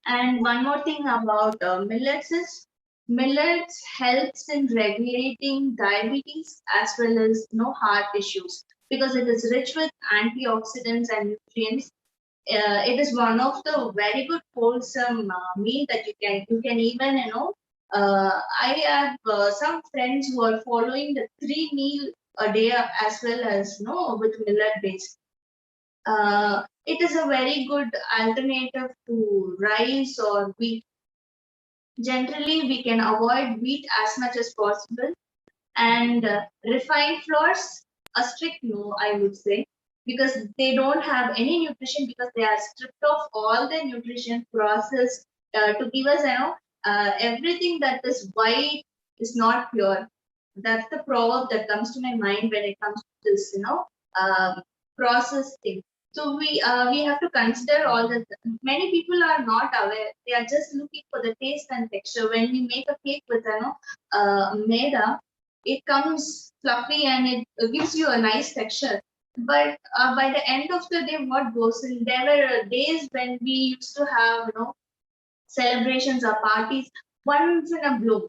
And one more thing about millets is millets helps in regulating diabetes as well as heart issues because it is rich with antioxidants and nutrients. It is one of the very good wholesome meal that you can even I have some friends who are following the 3 meal a day as well as with millet based. It is a very good alternative to rice or wheat. Generally, we can avoid wheat as much as possible, and refined flours, a strict no, I would say, because they don't have any nutrition because they are stripped of all the nutrition process to give us, everything that is white is not pure. That's the proverb that comes to my mind when it comes to this, process thing. So we have to consider all that. Many people are not aware. They are just looking for the taste and texture. When we make a cake with maida, it comes fluffy and it gives you a nice texture. But by the end of the day, what goes in? There were days when we used to have celebrations or parties once in a blue.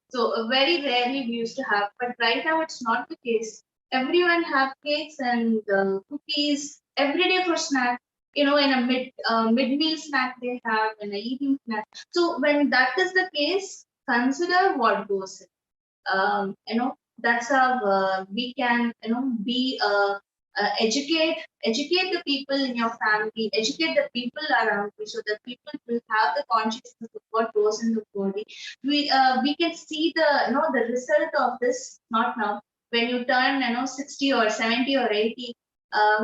So very rarely we used to have, but right now it's not the case. Everyone have cakes and cookies every day for snack. In a mid meal snack they have, in an evening snack. So when that is the case, consider what goes in. That's how we can be educate the people in your family, educate the people around you, so that people will have the consciousness of what goes in the body. We can see the the result of this, not now. When you turn 60 or 70 or 80,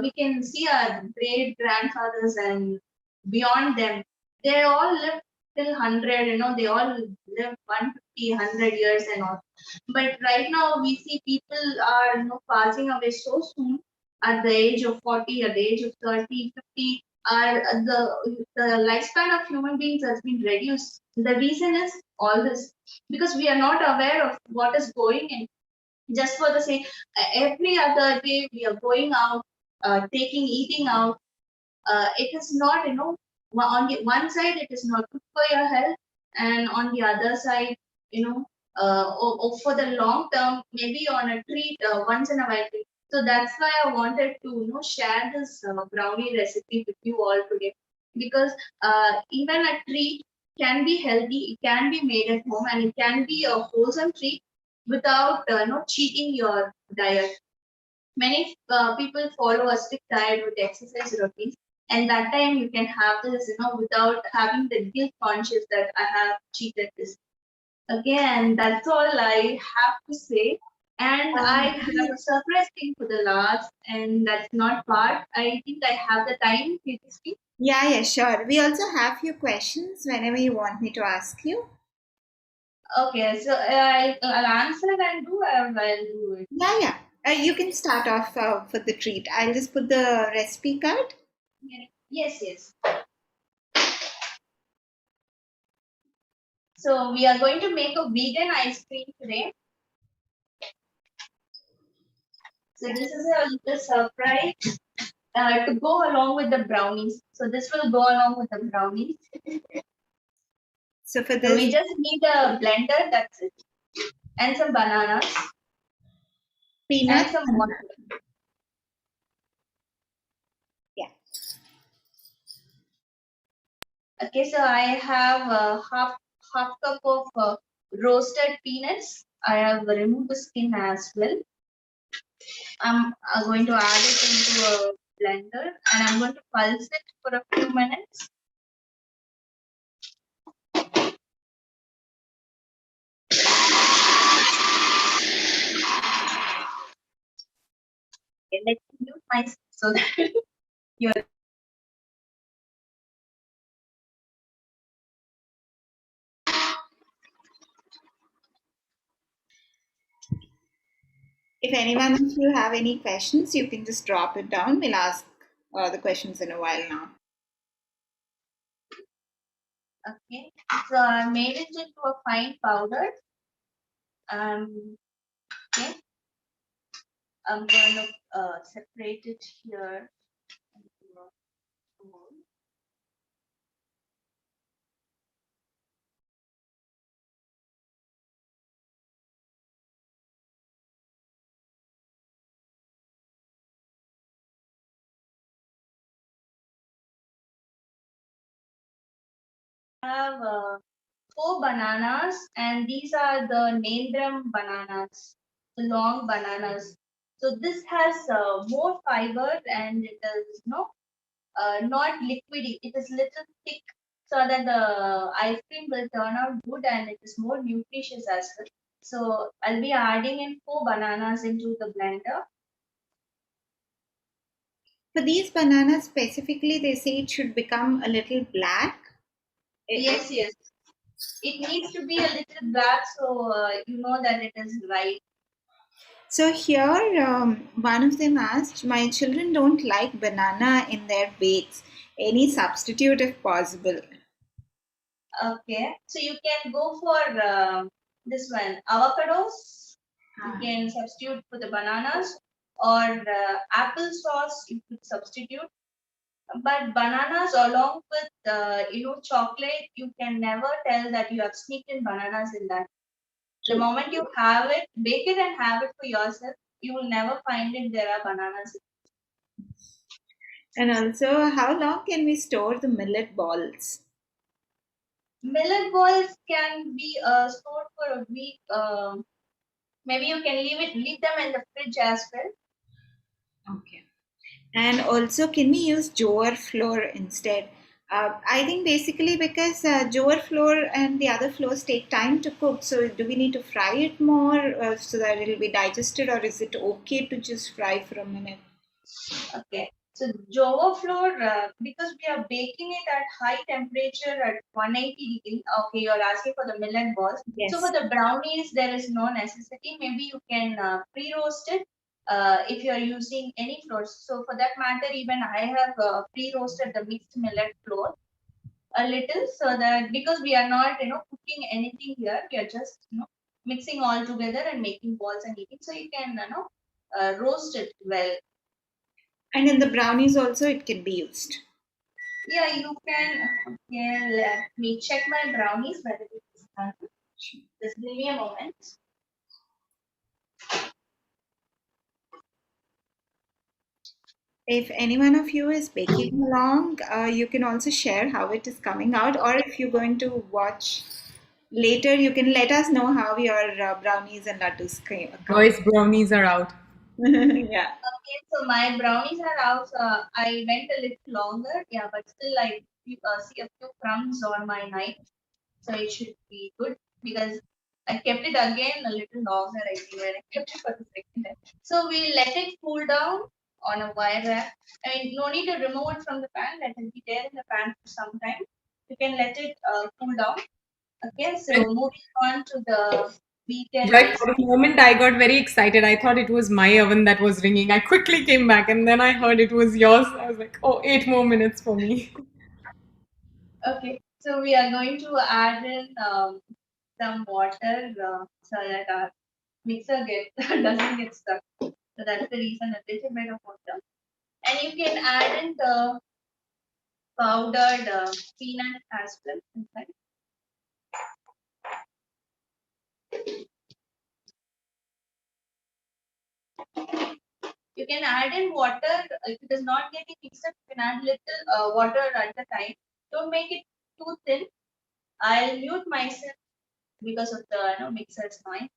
we can see our great grandfathers and beyond them. They all live till 100. They all live 150, 100 years and all. But right now we see people are passing away so soon at the age of 40, at the age of 30, 50. The lifespan of human beings has been reduced. The reason is all this, because we are not aware of what is going in. Just for the sake, every other day we are going out, eating out. It is not, on the one side it is not good for your health, and on the other side, for the long term, maybe on a treat once in a while. So that's why I wanted to share this brownie recipe with you all today, because even a treat can be healthy, it can be made at home, and it can be a wholesome treat without cheating your diet. Many people follow a strict diet with exercise routines, and that time you can have this without having the guilt conscious that I have cheated this. Again, that's all I have to say. And I have a surprise thing for the last, and that's not part. I think I have the time to speak. Yeah, sure. We also have few questions whenever you want me to ask you. Okay, so I'll answer and do, or I'll do it. Yeah. You can start off for the treat. I'll just put the recipe card. Yes. So we are going to make a vegan ice cream today. So this is a little surprise to go along with the brownies. So this will go along with the brownies. So for So this, we just need a blender, that's it. And some bananas. peanut. And some water. Yeah. Okay, so I have half cup of roasted peanuts. I have removed the skin as well. I'm going to add it into a blender and I'm going to pulse it for a few minutes. Okay, let me mute myself so that you're. If anyone of you have any questions, you can just drop it down. We'll ask the questions in a while now. Okay, so I made it into a fine powder. Okay, I'm going to separate it here. I have 4 bananas, and these are the Nendram bananas, the long bananas. So this has more fiber, and it is not liquidy. It is little thick, so that the ice cream will turn out good, and it is more nutritious as well. So I'll be adding in 4 bananas into the blender. For these bananas specifically, they say it should become a little black. Yes, yes. It needs to be a little black, so you know that it is right. So here, one of them asked, "My children don't like banana in their bakes. Any substitute if possible?" Okay, so you can go for this one, avocados. You can substitute for the bananas, or applesauce you could substitute. But bananas along with chocolate, you can never tell that you have sneaked in bananas in that. The moment you have it, bake it and have it for yourself, you will never find it there are bananas. And also, how long can we store the millet balls? Millet balls can be stored for a week. Maybe you can leave them in the fridge as well. Okay. And also, can we use jowar flour instead? I think basically because jowar flour and the other flours take time to cook. So, do we need to fry it more so that it will be digested, or is it okay to just fry for a minute? Okay. So java flour, because we are baking it at high temperature at 180 degrees. Okay, you're asking for the millet balls. Yes. So for the brownies, there is no necessity. Maybe you can pre-roast it if you're using any flours. So for that matter, even I have pre-roasted the mixed millet flour a little, so that because we are not cooking anything here, we are just mixing all together and making balls and eating. So you can roast it well. And in the brownies also, it can be used. Yeah, you can. Okay, let me check my brownies whether it is done. Just give me a moment. If any one of you is baking along, you can also share how it is coming out, or if you're going to watch later, you can let us know how your brownies and laddoos came. Boys, brownies are out. Yeah. Okay, so my brownies are out. I went a little longer, yeah, but still I see a few crumbs on my knife, so it should be good because I kept it again a little longer. I think when I kept it for the second time. So we let it cool down on a wire wrap. I mean, no need to remove it from the pan. Let it be there in the pan for some time. You can let it cool down. Okay, so moving on to the beaten Like ice for the cream. moment, I got very excited. I thought it was my oven that was ringing. I quickly came back and then I heard it was yours. I was like, oh, 8 more minutes for me. Okay, so we are going to add in some water so that our mixer doesn't get stuck. So that's the reason a little bit of water. And you can add in the powdered peanut as well inside. You can add in water. If it is not getting mixed up, you can add little water at the time. Don't make it too thin. I'll mute myself because of the mixer's noise.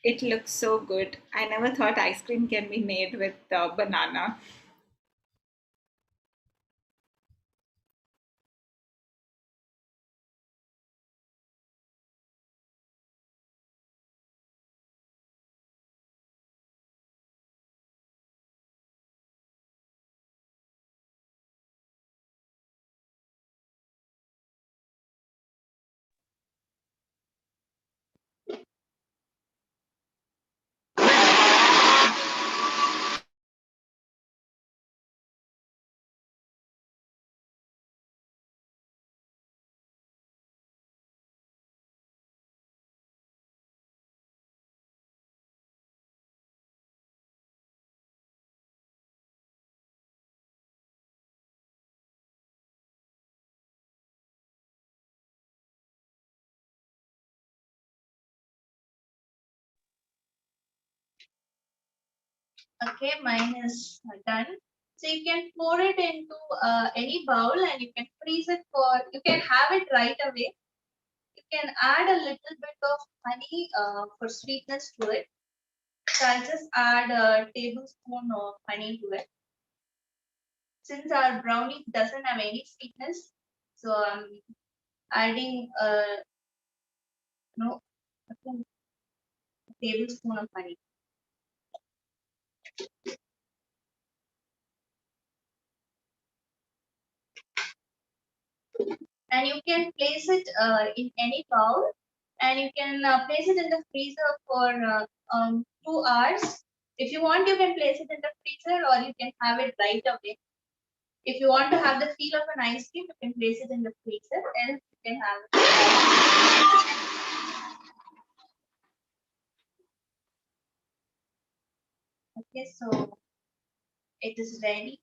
It looks so good. I never thought ice cream can be made with banana. Okay, mine is done. So you can pour it into any bowl and you can freeze it for. You can have it right away. You can add a little bit of honey for sweetness to it. So I'll just add a tablespoon of honey to it. Since our brownie doesn't have any sweetness, so I'm adding no a tablespoon of honey. And you can place it in any bowl, and you can place it in the freezer for 2 hours. If you want, you can place it in the freezer, or you can have it right away. If you want to have the feel of an ice cream, you can place it in the freezer, else you can have it. Okay, so it is ready.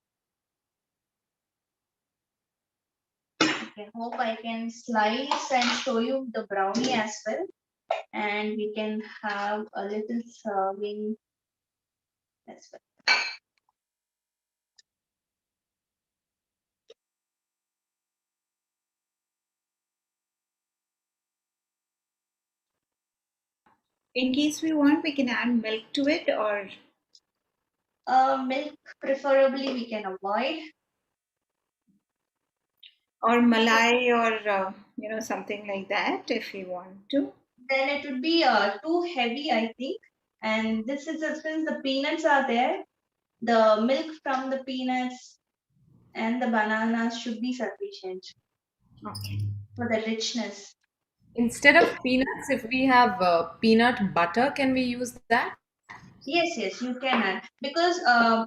I hope I can slice and show you the brownie as well, and we can have a little serving as well. In case we want, we can add milk to it, or Milk preferably we can avoid. or malai, or something like that if we want to. Then it would be too heavy, I think. And this is since the peanuts are there, the milk from the peanuts and the bananas should be sufficient Okay. for the richness. Instead of peanuts, if we have peanut butter, can we use that? Yes, you can add because I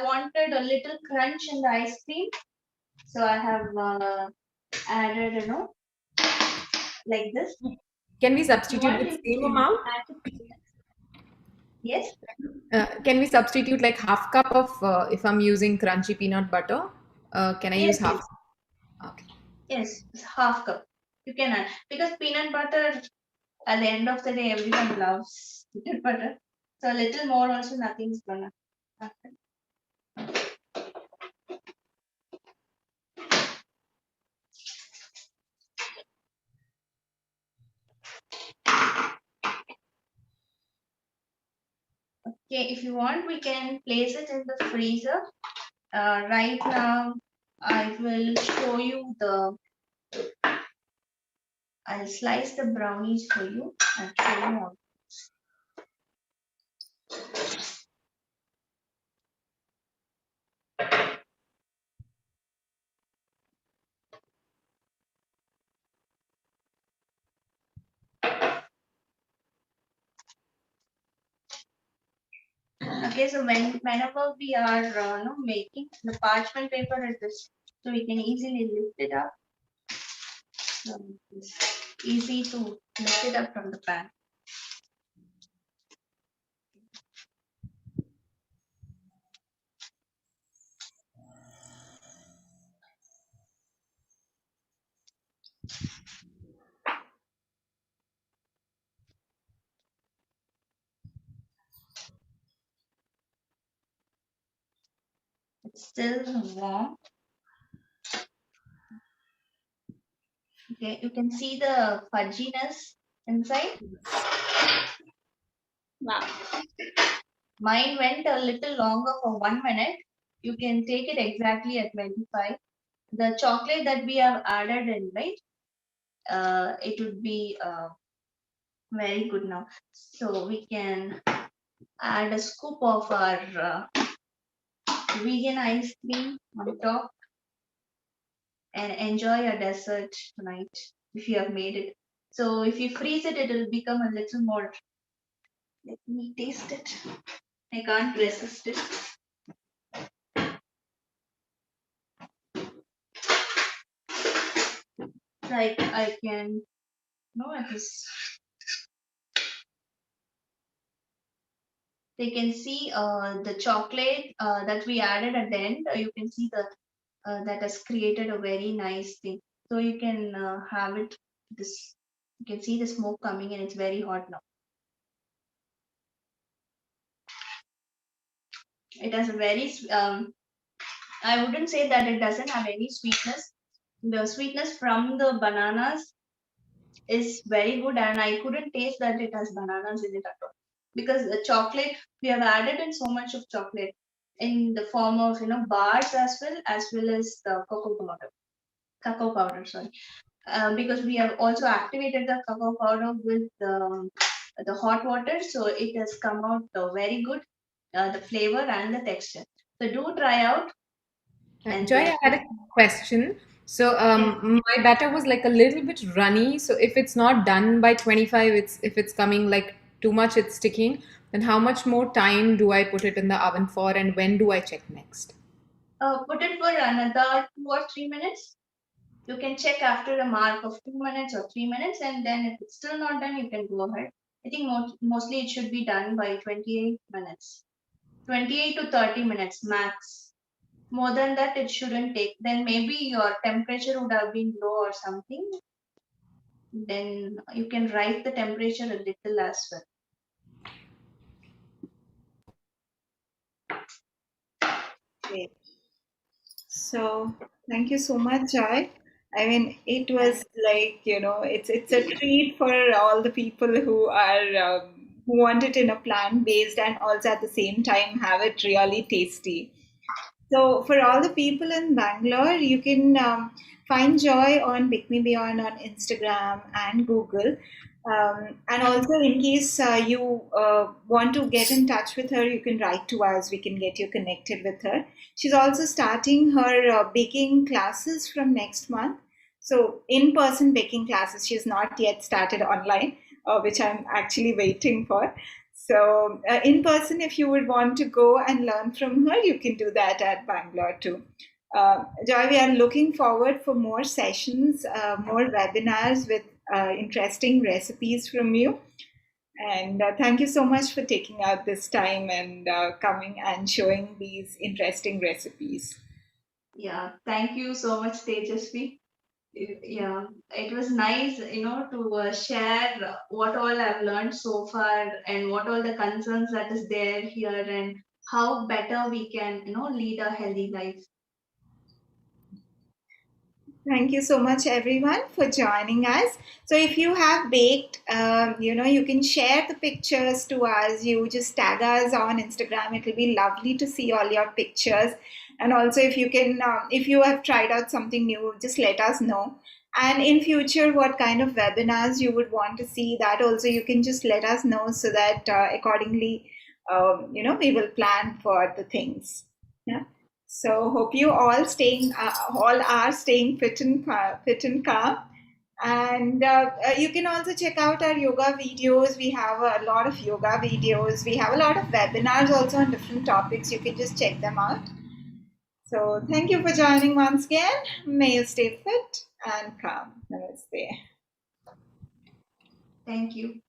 wanted a little crunch in the ice cream, so I have added, like this. Can we substitute with same amount? Yes. Can we substitute like half cup of if I'm using crunchy peanut butter? Can I use half? Okay. Yes, half cup. You can add because peanut butter at the end of the day everyone loves peanut butter. So a little more also nothing's gonna happen. Okay, if you want, we can place it in the freezer. Right now, I will show you I'll slice the brownies for you and show you how. Okay, so whenever we are making the parchment paper is this, so we can easily lift it up It's easy to lift it up from the pan. It's still warm. Okay, you can see the fudginess inside. Wow. Mine went a little longer for 1 minute. You can take it exactly at 25. The chocolate that we have added in, right? It would be very good now. So we can add a scoop of our vegan ice cream on top and enjoy a dessert tonight if you have made it. So if you freeze it, it will become a little more. Let me taste it. I can't resist it. Like I can, no, it is. They can see the chocolate that we added at the end. You can see the that has created a very nice thing. So you can have it. This you can see the smoke coming and it's very hot now. It has a very I wouldn't say that it doesn't have any sweetness. The sweetness from the bananas is very good, and I couldn't taste that it has bananas in it at all. Because the chocolate, we have added in so much of chocolate in the form of bars as well as the cocoa powder, sorry. Because we have also activated the cocoa powder with the hot water, so it has come out very good, the flavor and the texture. So do try out. And Joy, I had a question. So yes, my batter was like a little bit runny. So if it's not done by 25, if it's coming like too much, it's sticking. Then how much more time do I put it in the oven for, and when do I check next? put it for another 2 or 3 minutes. You can check after a mark of 2 minutes or 3 minutes, and then if it's still not done, you can go ahead. I think mostly it should be done by 28 minutes, 28 to 30 minutes max. More than that, it shouldn't take. Then maybe your temperature would have been low or something. Then you can rise the temperature a little as well. Great. So thank you so much, Joy. I mean, it was like, it's a treat for all the people who are who want it in a plant-based and also at the same time have it really tasty. So for all the people in Bangalore, you can find Joy on Bake Me Beyond on Instagram and Google. And also, in case you want to get in touch with her, you can write to us. We can get you connected with her. She's also starting her baking classes from next month. So in-person baking classes. She's not yet started online, which I'm actually waiting for. So, in person, if you would want to go and learn from her, you can do that at Bangalore too. Joy, we are looking forward for more sessions, more webinars with interesting recipes from you. And thank you so much for taking out this time and coming and showing these interesting recipes. Yeah, thank you so much, Tejasvi. Yeah, it was nice, to share what all I've learned so far and what all the concerns that is there here and how better we can, lead a healthy life. Thank you so much, everyone, for joining us. So, if you have baked, you can share the pictures to us. You just tag us on Instagram. It will be lovely to see all your pictures. And also, if you have tried out something new, just let us know. And in future, what kind of webinars you would want to see, that also you can just let us know so that accordingly, we will plan for the things. Yeah. So hope you all are staying fit and calm. And you can also check out our yoga videos. We have a lot of yoga videos. We have a lot of webinars also on different topics. You can just check them out. So thank you for joining once again. May you stay fit and calm. Namaste. Thank you.